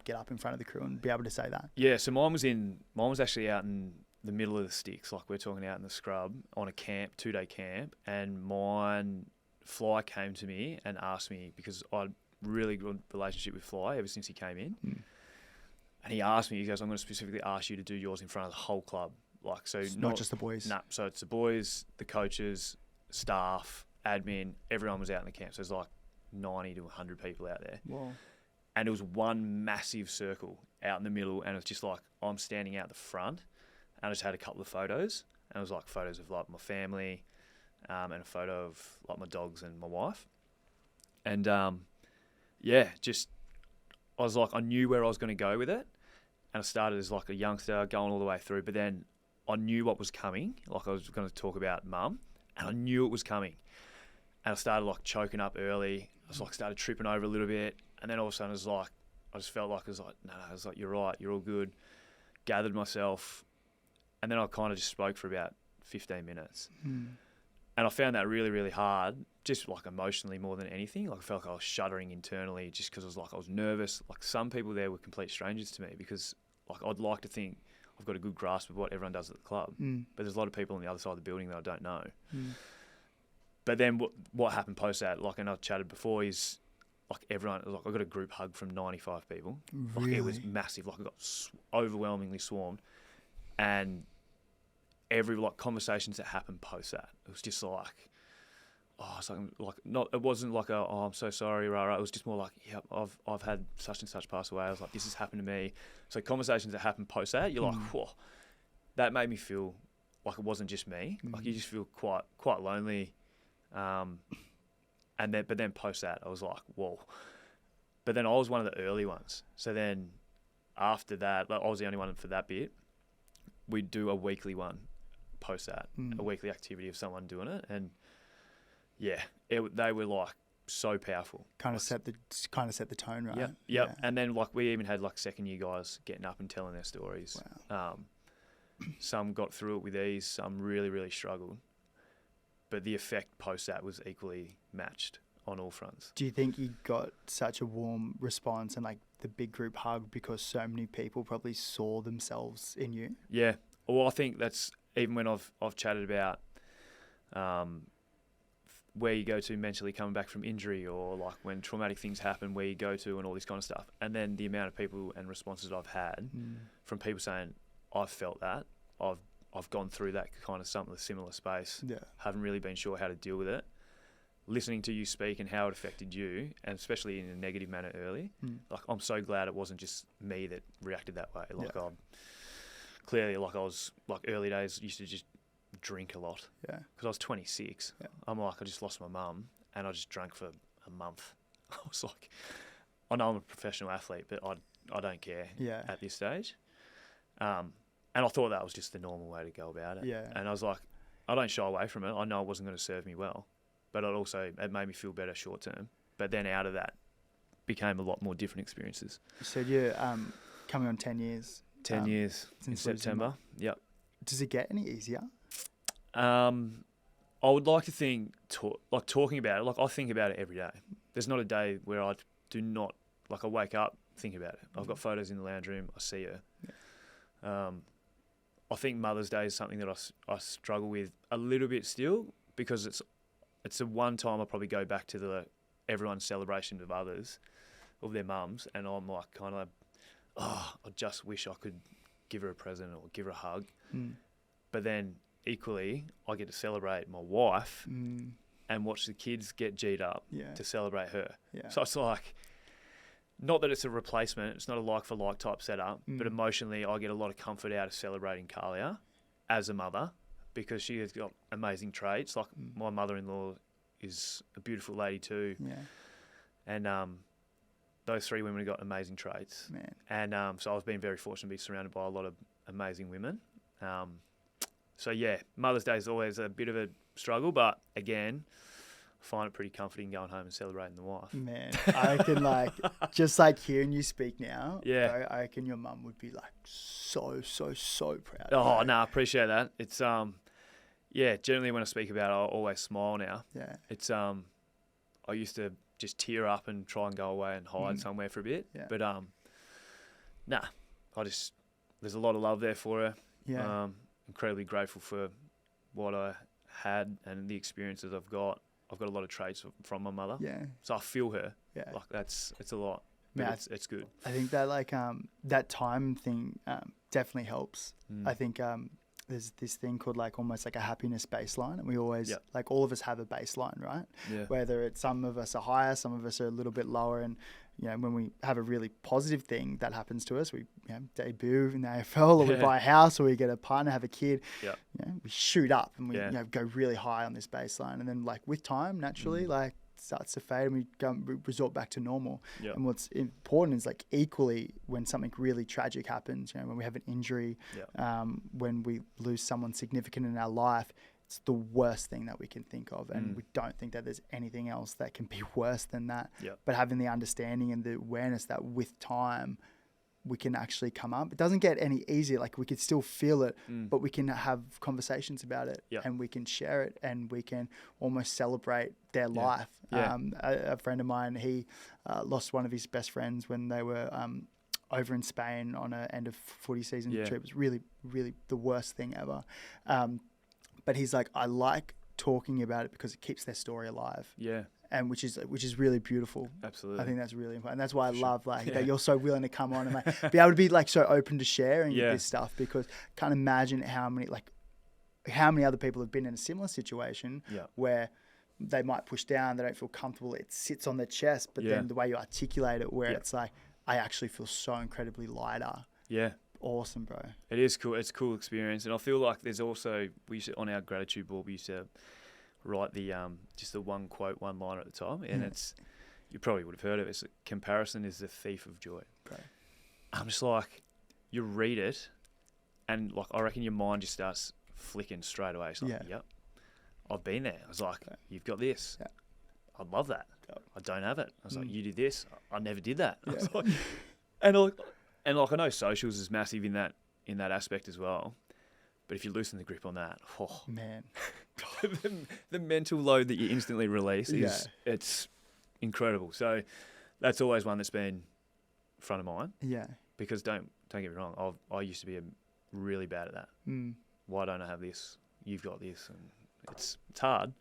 get up in front of the crew and be able to say that? Yeah, so mine was actually out in the middle of the sticks, like we're talking out in the scrub on a 2-day camp, and mine Fly came to me and asked me because I'd really good relationship with Fly ever since he came in. And he asked me, he goes, I'm going to specifically ask you to do yours in front of the whole club. Like, so it's not just the boys. Nah, so it's the boys, the coaches, staff, admin, everyone was out in the camp. So there's like 90 to 100 people out there. Wow. And it was one massive circle out in the middle, and it's just like I'm standing out the front, and I just had a couple of photos, and it was like photos of like my family, and a photo of like my dogs and my wife, and just I was like I knew where I was going to go with it, and I started as like a youngster going all the way through, but then I knew what was coming, like I was going to talk about mum, and I knew it was coming, and I started like choking up early. I was like started tripping over a little bit. And then all of a sudden, I just felt like, no, I was like, you're right, you're all good. Gathered myself. And then I kind of just spoke for about 15 minutes. And I found that really, really hard, just like emotionally more than anything. Like I felt like I was shuddering internally just because I was nervous. Like some people there were complete strangers to me because like I'd like to think I've got a good grasp of what everyone does at the club. But there's a lot of people on the other side of the building that I don't know. But then what happened post that, like, and I've chatted before, is like everyone, like I got a group hug from 95 people. Really? Like it was massive. Like I got overwhelmingly swarmed, and every like conversations that happened post that, it was just like, oh, it's like not. It wasn't like oh, I'm so sorry, rah. It was just more like, yeah, I've had such and such pass away. I was like, this has happened to me. So conversations that happened post that, you're like, whoa, that made me feel like it wasn't just me. Like you just feel quite lonely. But then post that, I was like, whoa. But then I was one of the early ones. So then after that, like I was the only one for that bit. We'd do a weekly one post that, a weekly activity of someone doing it. And yeah, they were like so powerful. Kind of set the tone, right? Yep. Yeah. And then like we even had like second year guys getting up and telling their stories. Wow. Some got through it with ease. Some really, really struggled. But the effect post that was equally matched on all fronts. Do you think you got such a warm response and like the big group hug because so many people probably saw themselves in you? Yeah. Well, I think that's even when I've chatted about where you go to mentally coming back from injury, or like when traumatic things happen, where you go to and all this kind of stuff. And then the amount of people and responses I've had from people saying, I've felt that, I've gone through that kind of something similar space. Yeah. Haven't really been sure how to deal with it. Listening to you speak and how it affected you, and especially in a negative manner early, like I'm so glad it wasn't just me that reacted that way. Like I'm clearly, like I was like early days used to just drink a lot. Yeah. Because I was 26. Yeah. I'm like, I just lost my mum and I just drank for a month. I was like, I know I'm a professional athlete, but I don't care at this stage. And I thought that was just the normal way to go about it. Yeah. And I was like, I don't shy away from it. I know it wasn't going to serve me well, but it made me feel better short term. But then out of that became a lot more different experiences. You said you're coming on 10 years. 10 years in September. Yep. Does it get any easier? I would like to think, talking about it, like I think about it every day. There's not a day where I do not, like I wake up, think about it. I've got photos in the lounge room. I see her. Yeah. I think Mother's Day is something that I struggle with a little bit still, because it's the one time I probably go back to everyone's celebration of others, of their mums, and I'm like kind of, I just wish I could give her a present or give her a hug. But then equally, I get to celebrate my wife and watch the kids get G'd up to celebrate her. Yeah. So it's like, not that it's a replacement, it's not a like-for-like type setup, but emotionally I get a lot of comfort out of celebrating Kalia as a mother, because she has got amazing traits. Like my mother-in-law is a beautiful lady too. Yeah. And those three women have got amazing traits. Man. And so I've been very fortunate to be surrounded by a lot of amazing women. So yeah, Mother's Day is always a bit of a struggle, but again, I find it pretty comforting going home and celebrating the wife. Man, I reckon just like hearing you speak now, yeah, I reckon your mum would be like so proud. Oh, no, I appreciate that. It's, generally when I speak about it, I always smile now. Yeah. It's, I used to just tear up and try and go away and hide somewhere for a bit. Yeah. But, there's a lot of love there for her. Yeah. Incredibly grateful for what I had and the experiences I've got. I've got a lot of traits from my mother. Yeah. So I feel her. Yeah. Like it's a lot. but it's good. I think that like that time thing definitely helps. I think there's this thing called like almost like a happiness baseline, and we always like all of us have a baseline, right? Yeah. Whether it's some of us are higher, some of us are a little bit lower, and when we have a really positive thing that happens to us, we debut in the AFL, or we buy a house, or we get a partner, have a kid. Yeah. We shoot up and we go really high on this baseline, and then like with time, naturally, like starts to fade, and we resort back to normal. Yep. And what's important is like equally when something really tragic happens, when we have an injury, when we lose someone significant in our life, it's the worst thing that we can think of. And we don't think that there's anything else that can be worse than that. Yep. But having the understanding and the awareness that with time, we can actually come up. It doesn't get any easier. Like we could still feel it, but we can have conversations about it, and we can share it, and we can almost celebrate their life. A friend of mine, he lost one of his best friends when they were over in Spain on an end of footy season trip. It was really, really the worst thing ever. But he's like, I like talking about it because it keeps their story alive. Yeah. And which is really beautiful. Absolutely. I think that's really important. And that's why I love that you're so willing to come on and like be able to be like so open to sharing this stuff, because I can't imagine how many other people have been in a similar situation where they might push down, they don't feel comfortable, it sits on their chest, but then the way you articulate it, where it's like, I actually feel so incredibly lighter. Yeah. Awesome, bro. It is cool. It's a cool experience. And I feel like there's also, on our gratitude board, we used to write the just the one quote, one liner at the time, and it's, you probably would have heard of it, it's comparison is the thief of joy. Right. I'm just like, you read it, and like I reckon your mind just starts flicking straight away. It's like, yep, I've been there. I was like, you've got this. Yeah. I love that. Yep. I don't have it. I was like, you did this. I never did that. Yeah. I was like, and I know socials is massive in that aspect as well. But if you loosen the grip on that, oh man, the mental load that you instantly release it's incredible. So that's always one that's been front of mind. Yeah. Because don't get me wrong, I used to be really bad at that. Why don't I have this? You've got this, and it's hard.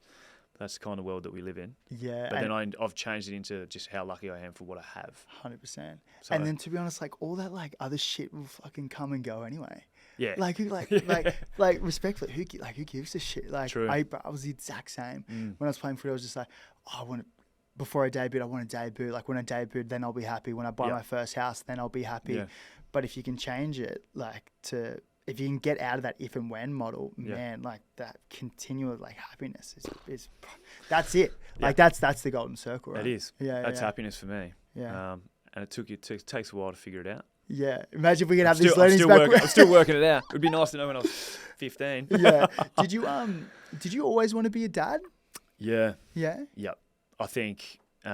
That's the kind of world that we live in. Yeah. But then I've changed it into just how lucky I am for what I have. 100%. So, and then to be honest, like all that like other shit will fucking come and go anyway. Yeah. Like respectfully, who gives a shit? Like I was the exact same. When I was playing footy, I was just like, before I debuted, I want to debut. Like when I debuted, then I'll be happy. When I buy my first house, then I'll be happy. Yeah. But if you can change it, if you can get out of that if and when model, man, like that continual like happiness is that's it. Like that's the golden circle, right? It is. Yeah. That's happiness for me. Yeah. And it takes a while to figure it out. Yeah. Imagine if we could have these learnings back. I'm still working it out. It would be nice to know when I was 15. Yeah. Did you always want to be a dad? Yeah. Yeah. Yep. I think we've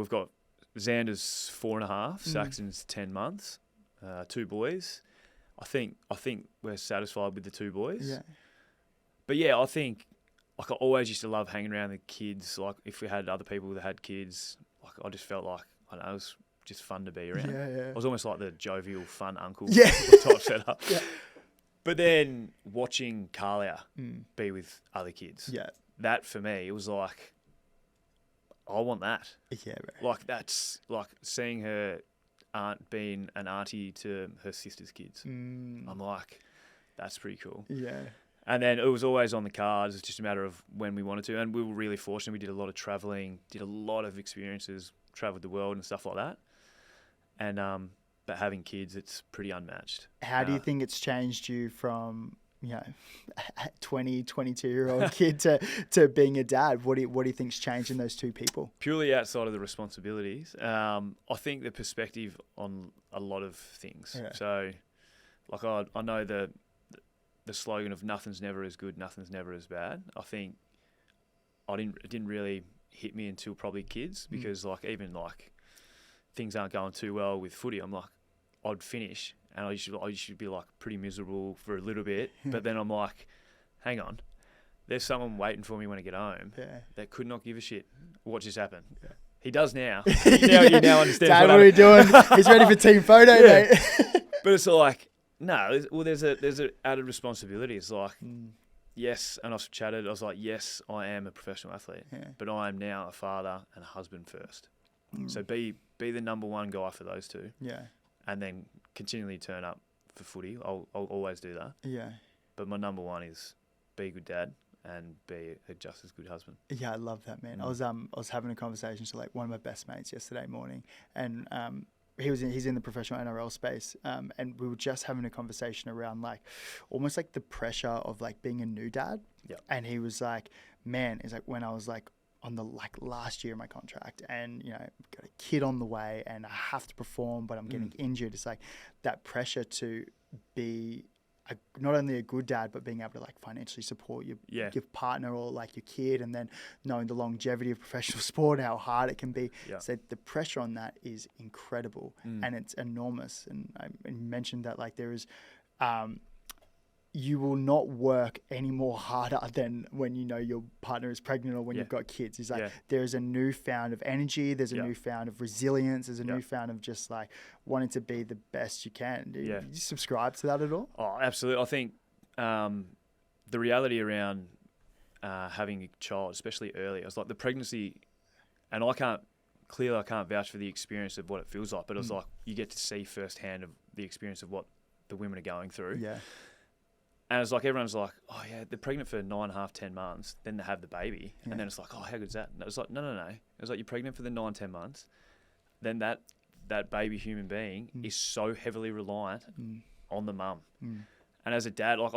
got Xander's 4.5, Saxon's 10 months, 2 boys. I think we're satisfied with the 2 boys. Yeah. But yeah, I think like I always used to love hanging around the kids. Like if we had other people that had kids, like I just felt like I don't know, it was just fun to be around. Yeah, yeah. I was almost like the jovial, fun uncle type setup. Yeah. But then watching Carlia be with other kids, that for me, it was like, I want that. Yeah, bro. Like that's like seeing her aunt being an auntie to her sister's kids. I'm like, that's pretty cool. Yeah. And then it was always on the cards. It's just a matter of when we wanted to. And we were really fortunate. We did a lot of traveling, did a lot of experiences, traveled the world and stuff like that. And but having kids, it's pretty unmatched. How do you think it's changed you from 20, 22-year-old kid to being a dad? What do you think's changed in those two people? Purely outside of the responsibilities, I think the perspective on a lot of things. Yeah. So, like I know the slogan of nothing's never as good, nothing's never as bad. I think it didn't really hit me until probably kids, because even things aren't going too well with footy. I'm like, I'd finish and I used to be like pretty miserable for a little bit, but then I'm like, hang on, there's someone waiting for me when I get home that could not give a shit what just happened. Yeah. He does now. You now understand. Dad, what are we doing? He's ready for team photo, mate. But it's like, no, well, there's an added responsibility. It's like, yes, and I've chatted. I was like, yes, I am a professional athlete, but I am now a father and a husband first. So be the number one guy for those two. Yeah. And then continually turn up for footy. I'll always do that. Yeah. But my number one is be a good dad and be a just as good husband. Yeah, I love that, man. I was having a conversation to like one of my best mates yesterday morning, and he's in the professional NRL space, and we were just having a conversation around like almost like the pressure of like being a new dad. Yeah. And he was like, man, it's like when I was like on the like last year of my contract, and you know, got a kid on the way, and I have to perform, but I'm getting injured. It's like that pressure to be not only a good dad, but being able to like financially support your partner or like your kid, and then knowing the longevity of professional sport, how hard it can be. Yeah. So the pressure on that is incredible and it's enormous. And I mentioned that like there is, you will not work any more harder than when you know your partner is pregnant or when you've got kids. It's like there's a newfound of energy, there's a newfound of resilience, there's a newfound of just like wanting to be the best you can. Do you subscribe to that at all? Oh, absolutely. I think the reality around having a child, especially early, it's like the pregnancy, and I can't vouch for the experience of what it feels like, but it's like you get to see firsthand of the experience of what the women are going through. Yeah. And it's like everyone's like, oh yeah, they're pregnant for 9.5, 10 months, then they have the baby, and then it's like, oh, how good's that? And it was like, no. It's like you're pregnant for the 9, 10 months, then that baby human being is so heavily reliant on the mum. And as a dad, like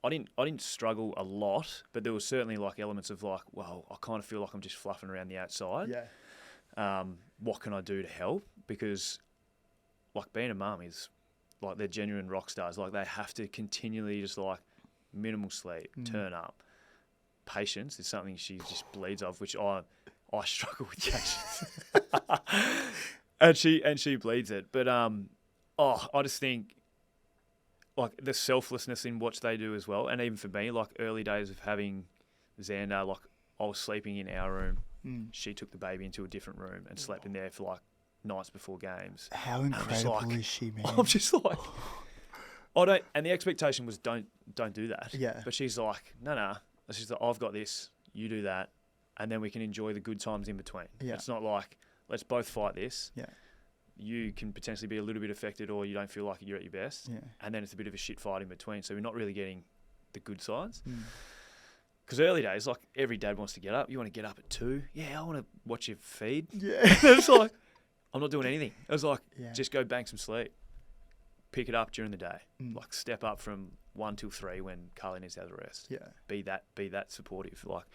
I didn't struggle a lot, but there was certainly like elements of like, well, I kind of feel like I'm just fluffing around the outside. Yeah. What can I do to help? Because like being a mum is like they're genuine rock stars. Like they have to continually just like minimal sleep, turn up. Patience is something she just bleeds of, which I struggle with patience. and she bleeds it. But I just think like the selflessness in what they do as well. And even for me, like early days of having Xander, like I was sleeping in our room. She took the baby into a different room and slept in there for like nights before games. How incredible is she, man? I'm just like, I don't. And the expectation was don't do that. Yeah. But she's like, no. She's like, I've got this. You do that, and then we can enjoy the good times in between. Yeah. It's not like let's both fight this. Yeah. You can potentially be a little bit affected, or you don't feel like you're at your best. Yeah. And then it's a bit of a shit fight in between. So we're not really getting the good sides. Because early days, like every dad wants to get up. You want to get up at 2. Yeah, I want to watch your feed. Yeah. It's like, I'm not doing anything. It was like, just go bank some sleep. Pick it up during the day. Like step up from 1 till 3 when Carly needs to have the rest. Yeah. Be that supportive. Like,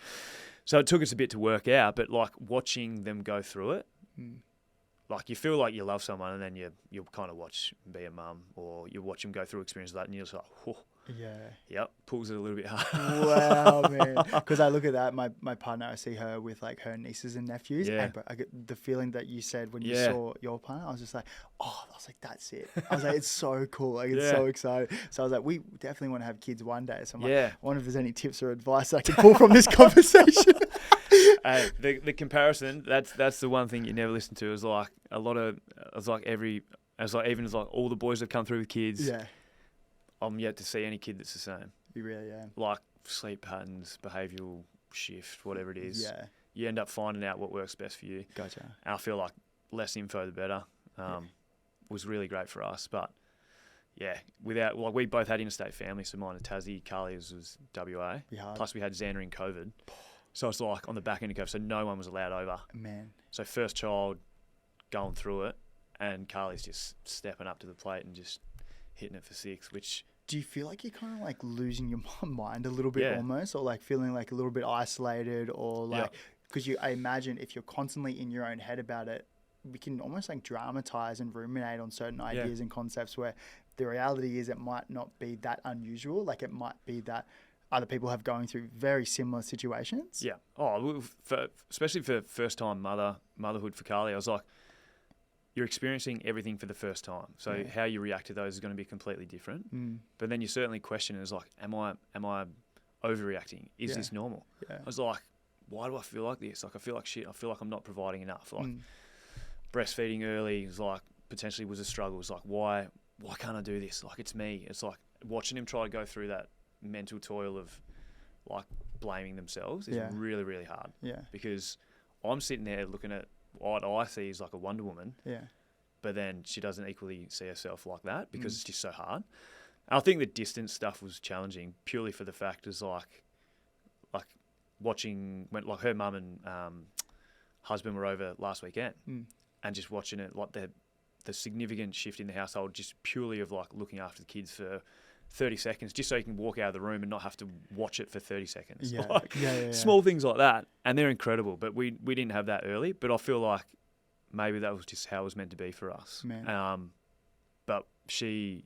so it took us a bit to work out, but like watching them go through it, like you feel like you love someone, and then you'll kind of watch be a mum, or you watch them go through experiences like that, and you're just like, whoa. Yeah. Yep. Pulls it a little bit hard. Wow, man. Because I look at that, my partner, I see her with like her nieces and nephews. Yeah. And I get the feeling that you said when you saw your partner. I was just like, oh, I was like, that's it. I was like, it's so cool. Like, it's so exciting. So I was like, we definitely want to have kids one day. So I'm like, I wonder if there's any tips or advice I can pull from this conversation. The comparison, that's the one thing you never listen to, is like a lot of, even all the boys that come through with kids. Yeah. I'm yet to see any kid that's the same. You really are. Like sleep patterns, behavioural shift, whatever it is. Yeah. You end up finding out what works best for you. Gotcha. And I feel like less info the better. Was really great for us. But yeah, we both had interstate families. So mine was Tassie, Carly's was WA. Plus we had Xander in COVID. So it's like on the back end of COVID, so no one was allowed over. Man. So first child going through it, and Carly's just stepping up to the plate and just hitting it for 6, which... Do you feel like you're kind of like losing your mind a little bit almost, or like feeling like a little bit isolated, or like, because I imagine if you're constantly in your own head about it, we can almost like dramatize and ruminate on certain ideas and concepts, where the reality is it might not be that unusual. Like it might be that other people have going through very similar situations. Yeah. Oh, especially for first time motherhood for Carly, I was like, you're experiencing everything for the first time. So how you react to those is going to be completely different. But then you certainly question it as like, am I overreacting? Is this normal? Yeah. I was like, why do I feel like this? Like I feel like shit. I feel like I'm not providing enough. Like breastfeeding early was like potentially was a struggle. It's like, why can't I do this? Like it's me. It's like watching him try to go through that mental toil of like blaming themselves is really, really hard. Yeah. Because I'm sitting there looking at what I see is like a Wonder Woman. Yeah. But then she doesn't equally see herself like that because it's just so hard. And I think the distance stuff was challenging purely for the fact is like watching when like her mum and husband were over last weekend and just watching it, like the significant shift in the household just purely of like looking after the kids for 30 seconds just so you can walk out of the room and not have to watch it for 30 seconds. Yeah. Like, Yeah. small things like that. And they're incredible. But we didn't have that early. But I feel like maybe that was just how it was meant to be for us. Man. But she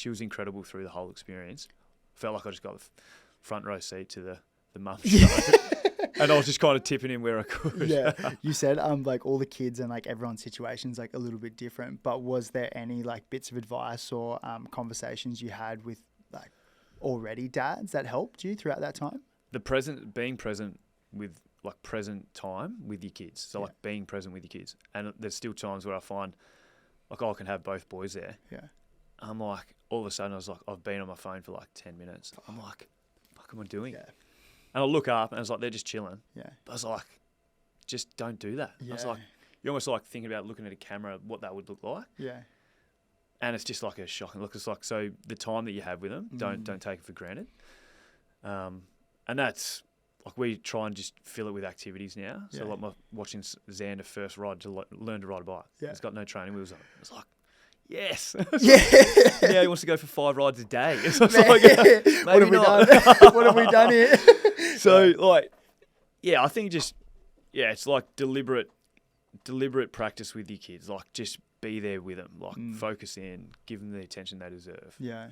was incredible through the whole experience. Felt like I just got the front row seat to the mum show. And I was just kind of tipping in where I could. Yeah. You said like all the kids and like everyone's situation's like a little bit different, but was there any like bits of advice or conversations you had with like already dads that helped you throughout that time? Being present with like present time with your kids. So like being present with your kids. And there's still times where I find like I can have both boys there. Yeah. I'm like, all of a sudden I was like, I've been on my phone for like 10 minutes. I'm like, what am I doing? Yeah. And I look up and it's like, they're just chilling. Yeah. But I was like, just don't do that. Yeah. I was like, you're almost like thinking about looking at a camera, what that would look like. Yeah. And it's just like a shocking look. It's like, so the time that you have with them, don't take it for granted. And that's like, we try and just fill it with activities now. So like watching Xander first ride to learn to ride a bike. Yeah. He's got no training wheels on. It's like, yes. Yeah. Now he wants to go for 5 rides a day. It's Man, like, what have we done? What have we done here? So like, yeah, I think just, it's like deliberate practice with your kids. Like just be there with them, like focus in, give them the attention they deserve. Yeah.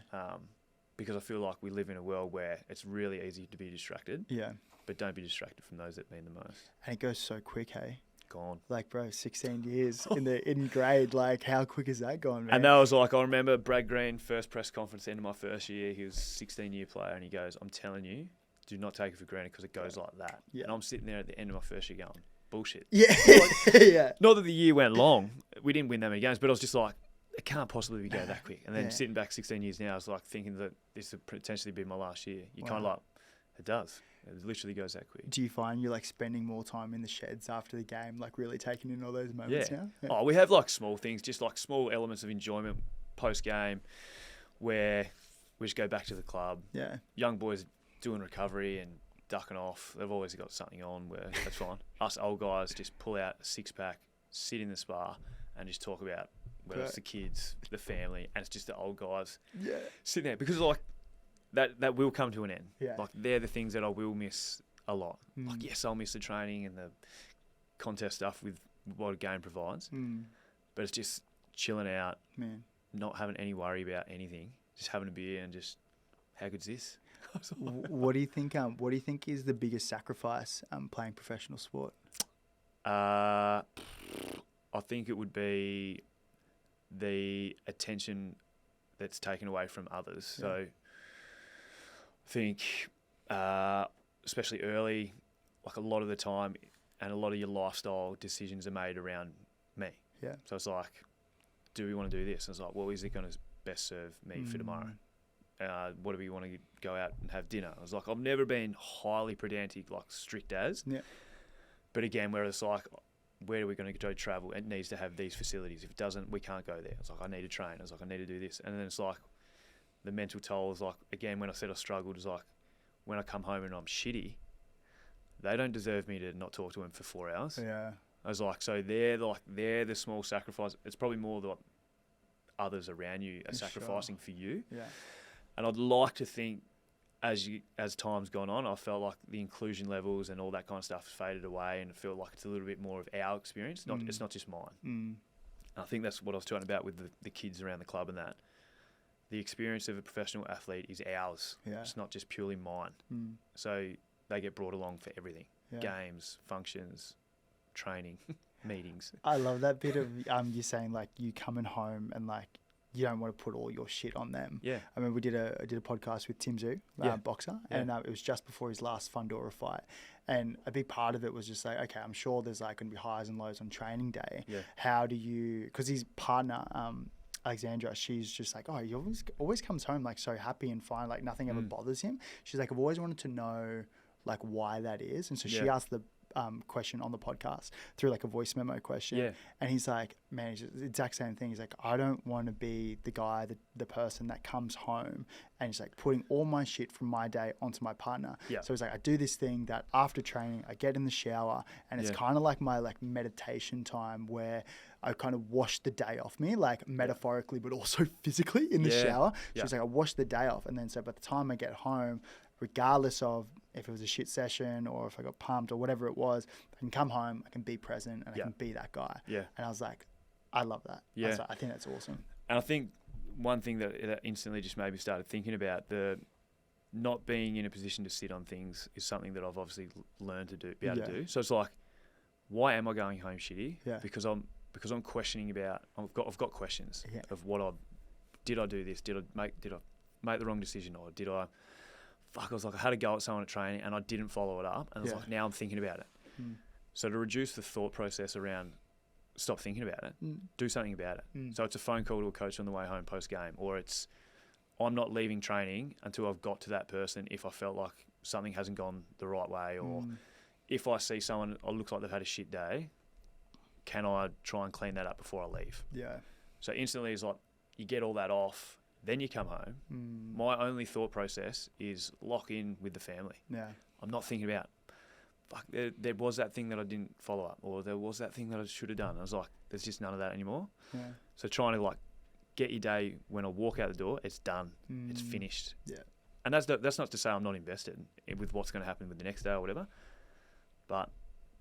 Because I feel like we live in a world where it's really easy to be distracted. Yeah. But don't be distracted from those that mean the most. And it goes so quick, hey? Gone. Like, bro, 16 years in grade. Like, how quick is that gone, man? And that was like, I remember Brad Green, first press conference, end of my first year. He was a 16-year player, and he goes, I'm telling you, do not take it for granted because it goes like that. Yeah. And I'm sitting there at the end of my first year going, bullshit. Yeah. Like, yeah. Not that the year went long. We didn't win that many games, but I was just like, it can't possibly go that quick. And then sitting back 16 years now, I was like thinking that this would potentially be my last year. You kind of like, it does. It literally goes that quick. Do you find you're like spending more time in the sheds after the game, like really taking in all those moments now? Yeah. Oh, we have like small things, just like small elements of enjoyment post-game where we just go back to the club. Yeah. Young boys doing recovery and ducking off. They've always got something on where that's fine. Us old guys just pull out a six-pack, sit in the spa and just talk about whether it's the kids, the family, and it's just the old guys sitting there. Because like, that will come to an end. Yeah. Like they're the things that I will miss a lot. Like yes, I'll miss the training and the contest stuff with what a game provides. But it's just chilling out, not having any worry about anything, just having a beer and just how good's this? What do you think? What do you think is the biggest sacrifice playing professional sport? I think it would be the attention that's taken away from others. Yeah. So I think, especially early, like a lot of the time and a lot of your lifestyle decisions are made around me. Yeah. So it's like, do we want to do this? And it's like, well, is it going to best serve me for tomorrow? What do we want to go out and have dinner? I was like, I've never been highly pedantic, like strict as. Yeah. But again, where it's like, where are we going to go travel? It needs to have these facilities. If it doesn't, we can't go there. It's like, I need to train. I was like, I need to do this. And then it's like, the mental toll is like, again, when I said I struggled, is like, when I come home and I'm shitty, they don't deserve me to not talk to them for 4 hours. Yeah. I was like, so they're the small sacrifice. It's probably more the others around you are sacrificing for you. Yeah. And I'd like to think as time's gone on, I felt like the inclusion levels and all that kind of stuff faded away and I feel like it's a little bit more of our experience. It's not just mine. And I think that's what I was talking about with the kids around the club and that. The experience of a professional athlete is ours. Yeah. It's not just purely mine. So they get brought along for everything. Yeah. Games, functions, training, meetings. I love that bit of you saying like you coming home and like you don't want to put all your shit on them. Yeah. I mean, I did a podcast with Tim Zhu, boxer, and it was just before his last Fundora fight. And a big part of it was just like, okay, I'm sure there's like going to be highs and lows on training day. Yeah. How do you, because his partner, Alexandra, she's just like, oh, he always comes home like so happy and fine, like nothing ever bothers him. She's like, I've always wanted to know like why that is. And so she asked the question on the podcast through like a voice memo question. Yeah. And he's like, man, it's the exact same thing. He's like, I don't want to be the guy, the person that comes home and he's like putting all my shit from my day onto my partner. Yeah. So he's like, I do this thing that after training, I get in the shower and it's kind of like my like meditation time where I kind of wash the day off me, like metaphorically, but also physically in the shower. So he's like, I wash the day off. And then so by the time I get home, regardless of if it was a shit session or if I got pumped or whatever it was, I can come home, I can be present and I can be that guy. Yeah. And I was like, I love that. Yeah. I think that's awesome. And I think one thing that instantly just maybe started thinking about, the not being in a position to sit on things is something that I've obviously learned to do, be able to do. So it's like, why am I going home shitty? Yeah. Because I'm questioning about, I've got questions of did I do this? Did I make the wrong decision? Or did I had a go at someone at training and I didn't follow it up. And I was like, now I'm thinking about it. So to reduce the thought process around stop thinking about it, do something about it. So it's a phone call to a coach on the way home post-game, or it's I'm not leaving training until I've got to that person if I felt like something hasn't gone the right way, or if I see someone who looks like they've had a shit day, can I try and clean that up before I leave? Yeah. So instantly it's like you get all that off, then you come home. My only thought process is lock in with the family. Yeah. I'm not thinking about, fuck, there was that thing that I didn't follow up, or there was that thing that I should have done. I was like, there's just none of that anymore. Yeah. So trying to like get your day when I walk out the door, it's done. It's finished. Yeah. And that's not to say I'm not invested with what's going to happen with the next day or whatever, but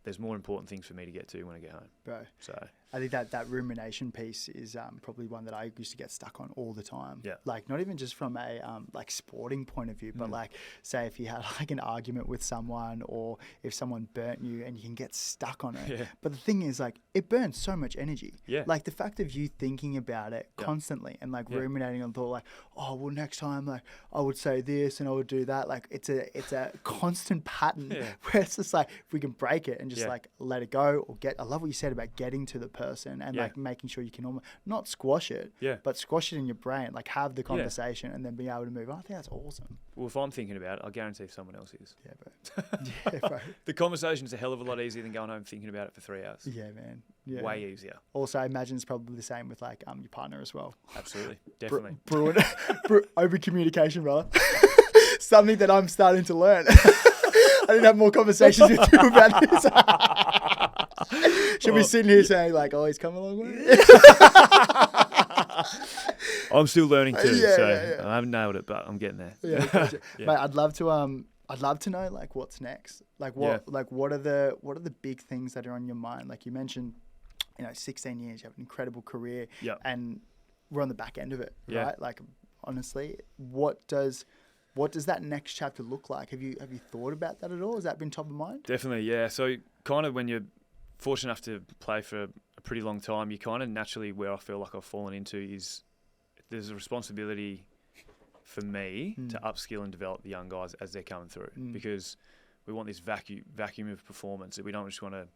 there's more important things for me to get to when I get home. Bro. So I think that rumination piece is probably one that I used to get stuck on all the time. Yeah. Like not even just from a like sporting point of view, but like say if you had like an argument with someone or if someone burnt you and you can get stuck on it. Yeah. But the thing is like it burns so much energy. Yeah. Like the fact of you thinking about it constantly and like ruminating on thought like, oh well next time like I would say this and I would do that. Like it's a constant pattern where it's just like if we can break it and just like let it go or I love what you said about getting to the person and like making sure you can almost not squash it, but squash it in your brain, like have the conversation and then be able to move on. I think that's awesome. Well, if I'm thinking about it, I guarantee someone else is. Yeah, bro. Yeah, bro. The conversation's a hell of a lot easier than going home thinking about it for 3 hours. Yeah, man. Yeah. Way easier. Also, I imagine it's probably the same with like your partner as well. Absolutely. Definitely. Over communication, brother. Something that I'm starting to learn. I didn't have more conversations with you about this. Should be sitting here saying like, oh, he's come a long way. I'm still learning too, I haven't nailed it, but I'm getting there. Yeah, gotcha. Mate, I'd love to know like what's next. Like what are the big things that are on your mind? Like you mentioned, 16 years, you have an incredible career, and we're on the back end of it, right? Like honestly, what does that next chapter look like? Have you thought about that at all? Has that been top of mind? Definitely, yeah. So kind of when you're fortunate enough to play for a pretty long time, you kind of naturally, where I feel like I've fallen into is there's a responsibility for me to upskill and develop the young guys as they're coming through, because we want this vacuum of performance that we don't just want to,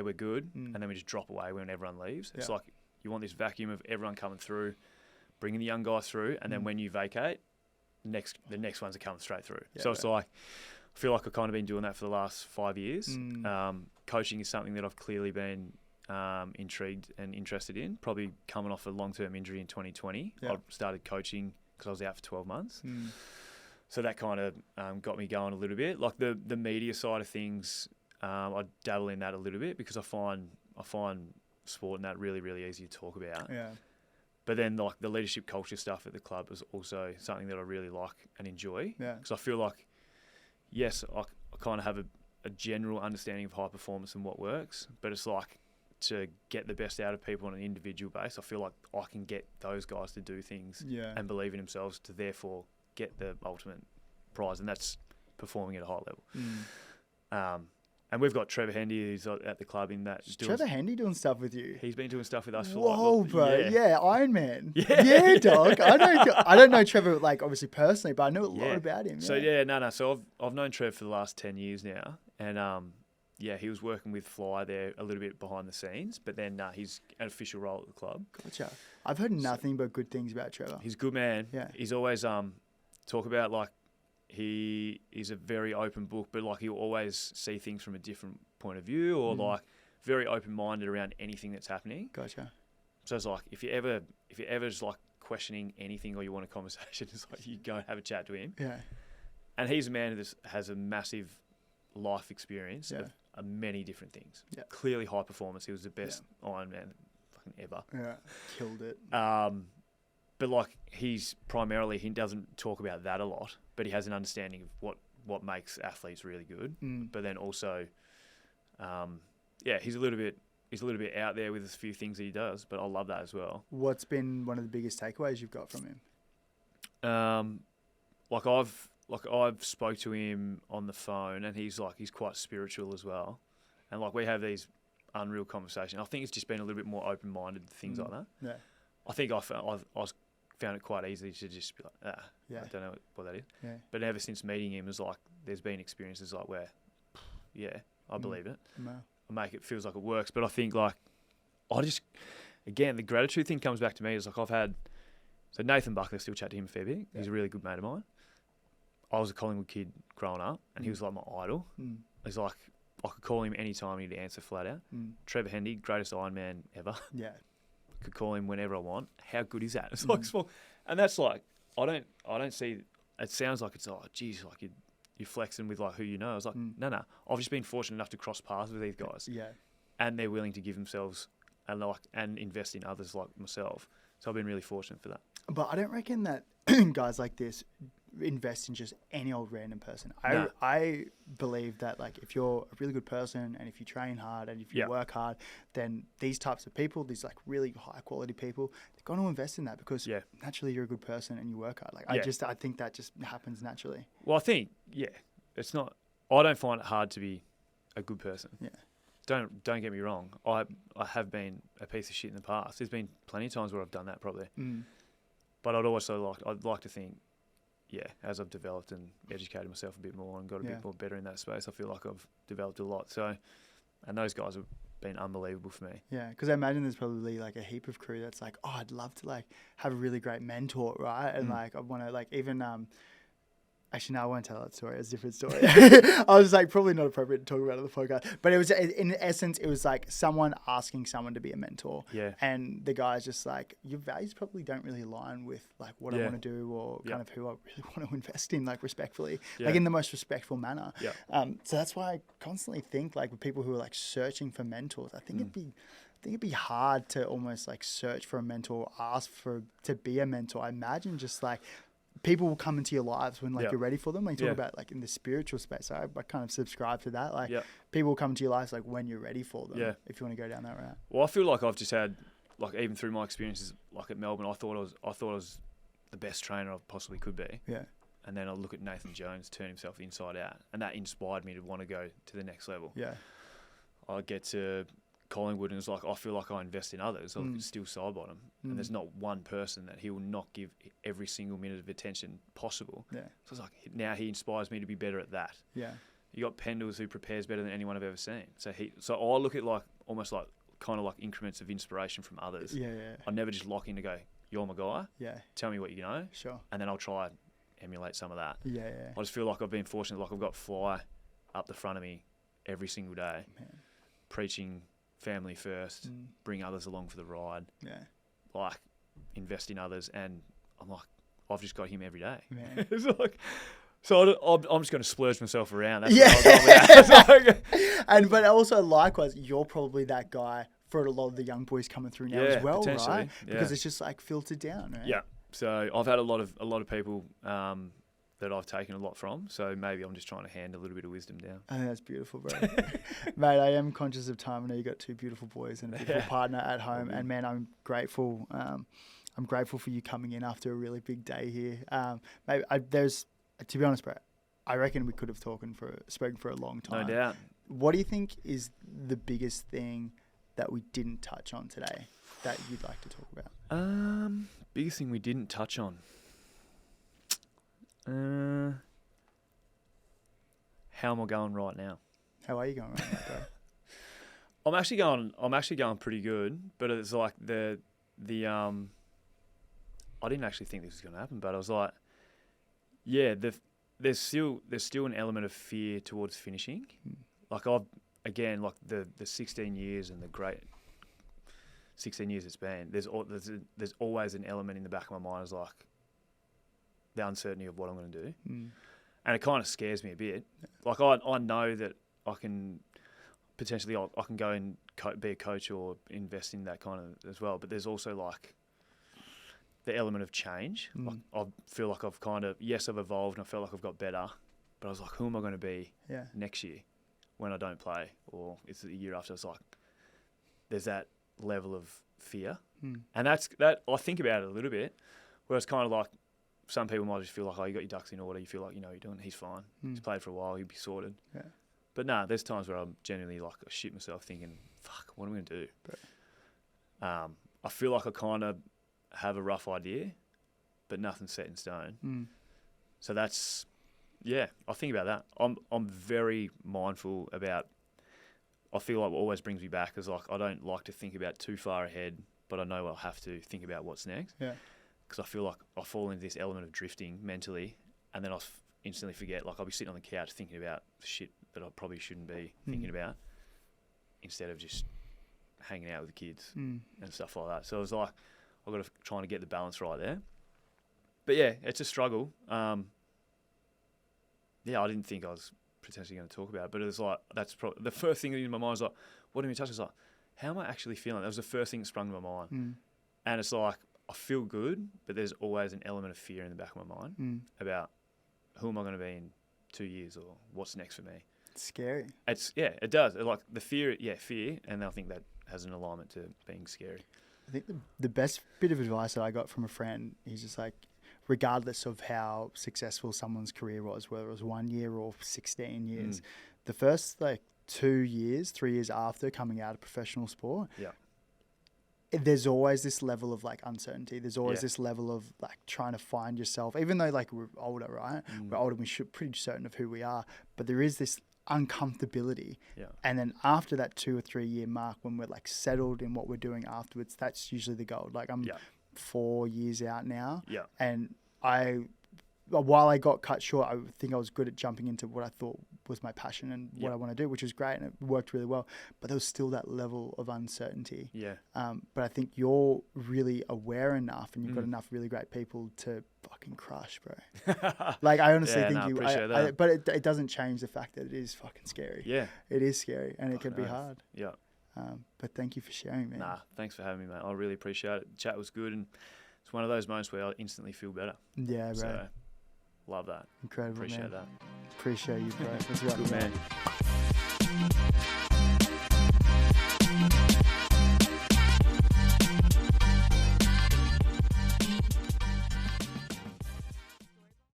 we're good, and then we just drop away when everyone leaves. It's like you want this vacuum of everyone coming through, bringing the young guys through, and then when you vacate, the next ones are coming straight through. So it's like, I feel like I've kind of been doing that for the last 5 years. Coaching is something that I've clearly been intrigued and interested in, probably coming off a long-term injury in 2020. I started coaching because I was out for 12 months. So that kind of got me going a little bit. Like the media side of things, I dabble in that a little bit because I find sport and that really, really easy to talk about. Yeah. But then like the leadership culture stuff at the club is also something that I really like and enjoy. Yeah. Because I feel like, yes, I kind of have a general understanding of high performance and what works, but it's like to get the best out of people on an individual base, I feel like I can get those guys to do things and believe in themselves to therefore get the ultimate prize, and that's performing at a high level. And we've got Trevor Hendy who's at the club in that. Trevor Hendy doing stuff with you? He's been doing stuff with us for Whoa, bro. Yeah, Iron Man. Yeah, dog. I don't know Trevor like obviously personally, but I know a lot about him. So So I've known Trev for the last 10 years now, and he was working with Fly there a little bit behind the scenes, but then he's an official role at the club. Gotcha. I've heard nothing but good things about Trevor. He's a good man. Yeah. He's always talk about like he is a very open book, but like he'll always see things from a different point of view, or like very open-minded around anything that's happening. Gotcha. So it's like if you ever just like questioning anything or you want a conversation, it's like you go and have a chat to him. Yeah. And he's a man who has a massive life experience of many different things. Yeah. Clearly high performance. He was the best Ironman fucking ever. Yeah. Killed it. But like he doesn't talk about that a lot, but he has an understanding of what makes athletes really good. But then also, he's a little bit out there with a few things that he does, but I love that as well. What's been one of the biggest takeaways you've got from him? I've spoke to him on the phone, and he's quite spiritual as well, and like we have these unreal conversations. I think it's just been a little bit more open-minded to things like that. Yeah. I think I found it quite easy to just be like, I don't know what that is. Yeah. But ever since meeting him, it's like there's been experiences like where, I believe it. Wow. Feels like it works. But I think like, the gratitude thing comes back to me. Is like so Nathan Buckler, still chat to him a fair bit. Yeah. He's a really good mate of mine. I was a Collingwood kid growing up, and he was like my idol. He's like, I could call him anytime and he'd answer flat out. Trevor Hendy, greatest Ironman ever. Yeah. Could call him whenever I want. How good is that? It's like small, and that's like I don't see. It sounds like it's geez, like you're flexing with like who you know. I was like, no. I've just been fortunate enough to cross paths with these guys. Yeah, and they're willing to give themselves and invest in others like myself. So I've been really fortunate for that. But I don't reckon that guys like this invest in just any old random person. I believe that like if you're a really good person and if you train hard and if you work hard, then these types of people, these like really high quality people, they're going to invest in that because naturally you're a good person and you work hard. Like I think that just happens naturally. Well, I think it's not. I don't find it hard to be a good person. Yeah. Don't get me wrong. I have been a piece of shit in the past. There's been plenty of times where I've done that probably. But I'd like to think, as I've developed and educated myself a bit more and got a bit more better in that space, I feel like I've developed a lot. So, and those guys have been unbelievable for me. Yeah, because I imagine there's probably like a heap of crew that's like, I'd love to like have a really great mentor, right? And like I want to like even actually, no, I won't tell that story. It's a different story. I was like, probably not appropriate to talk about it on the podcast. But it was, in essence, it was like someone asking someone to be a mentor. Yeah. And the guy's just like, your values probably don't really align with like what I want to do or kind of who I really want to invest in, like respectfully, like in the most respectful manner. Yeah. So that's why I constantly think like with people who are like searching for mentors, I think it'd be hard to almost like search for a mentor, ask to be a mentor. I imagine just like, people will come into your lives when like you're ready for them. Like talk about like in the spiritual space. I kind of subscribe to that. Like people will come into your lives like when you're ready for them. Yeah. If you want to go down that route. Well, I feel like I've just had like even through my experiences like at Melbourne, I thought I was the best trainer I possibly could be. Yeah. And then I look at Nathan Jones turn himself inside out, and that inspired me to want to go to the next level. Yeah. I get to Collingwood and it's like I feel like I invest in others. I still side bottom, and there's not one person that he will not give every single minute of attention possible. Yeah. So it's like now he inspires me to be better at that. Yeah. You got Pendles who prepares better than anyone I've ever seen. So I look at like almost like kind of like increments of inspiration from others. Yeah, yeah. I never just lock in to go, you're my guy. Yeah. Tell me what you know. Sure. And then I'll try and emulate some of that. Yeah, yeah. I just feel like I've been fortunate. Like I've got Fly up the front of me every single day, preaching family first, bring others along for the ride. Yeah. Like invest in others, and I'm like, I've just got him every day. It's like, so I'm just going to splurge myself around. That's what but also likewise, you're probably that guy for a lot of the young boys coming through now as well, right? Because it's just like filtered down, right? Yeah. So I've had a lot of people that I've taken a lot from. So maybe I'm just trying to hand a little bit of wisdom down. I think that's beautiful, bro. Mate, I am conscious of time. I know you got two beautiful boys and a beautiful partner at home. And man, I'm grateful. I'm grateful for you coming in after a really big day here. Maybe to be honest, bro, I reckon we could have spoken for a long time. No doubt. What do you think is the biggest thing that we didn't touch on today that you'd like to talk about? Biggest thing we didn't touch on. How am I going right now? How are you going right now, bro? I'm actually going pretty good, but it's like the I didn't actually think this was going to happen, but I was like, there's still an element of fear towards finishing. Like the 16 years and the great 16 years it's been, there's always an element in the back of my mind is like the uncertainty of what I'm going to do. And it kind of scares me a bit. Like I know that I can potentially I can go and be a coach or invest in that kind of as well. But there's also like the element of change. Like I feel like I've evolved and I feel like I've got better. But I was like, who am I going to be next year when I don't play, or it's the year after? It's like there's that level of fear, and that I think about it a little bit. Whereas kind of like some people might just feel like, oh, you got your ducks in order. You feel like you're doing. He's fine. He's played for a while. He'll be sorted. Yeah. But nah, there's times where I'm genuinely like I shit myself thinking, fuck, what am I going to do? But, I feel like I kind of have a rough idea, but nothing's set in stone. So that's, I think about that. I'm very mindful about, I feel like what always brings me back is like I don't like to think about too far ahead, but I know I'll have to think about what's next. Yeah. Because I feel like I fall into this element of drifting mentally, and then I'll instantly forget. Like I'll be sitting on the couch thinking about shit that I probably shouldn't be thinking about, instead of just hanging out with the kids and stuff like that. So it was like I've got to try to get the balance right there. But yeah, it's a struggle. I didn't think I was potentially going to talk about it, but it was like that's probably the first thing in my mind was like, what do you touch? It's like, how am I actually feeling? That was the first thing that sprung to my mind, and it's like I feel good, but there's always an element of fear in the back of my mind about who am I going to be in 2 years or what's next for me. It's scary. It does. Like the fear, and I think that has an alignment to being scary. I think the best bit of advice that I got from a friend, he's just like, regardless of how successful someone's career was, whether it was 1 year or 16 years, the first 3 years after coming out of professional sport, there's always this level of uncertainty. There's always this level of trying to find yourself, even though we're older, right? We're older, we should pretty certain of who we are, but there is this uncomfortability. And then after that 2 or 3 year mark, when we're settled in what we're doing afterwards, that's usually the goal. I'm 4 years out now, and while I got cut short, I think I was good at jumping into what I thought was my passion and what I want to do, which was great, and it worked really well. But there was still that level of uncertainty. But I think you're really aware enough, and you've got enough really great people to fucking crush, bro. I honestly think you. Appreciate that. But it doesn't change the fact that it is fucking scary. Yeah, it is scary, and it can be hard. Yeah. But thank you for sharing, man. Thanks for having me, mate. I really appreciate it. The chat was good, and it's one of those moments where I instantly feel better. Yeah, bro. So, love that. Incredible, Appreciate man. Appreciate you, bro. Good man.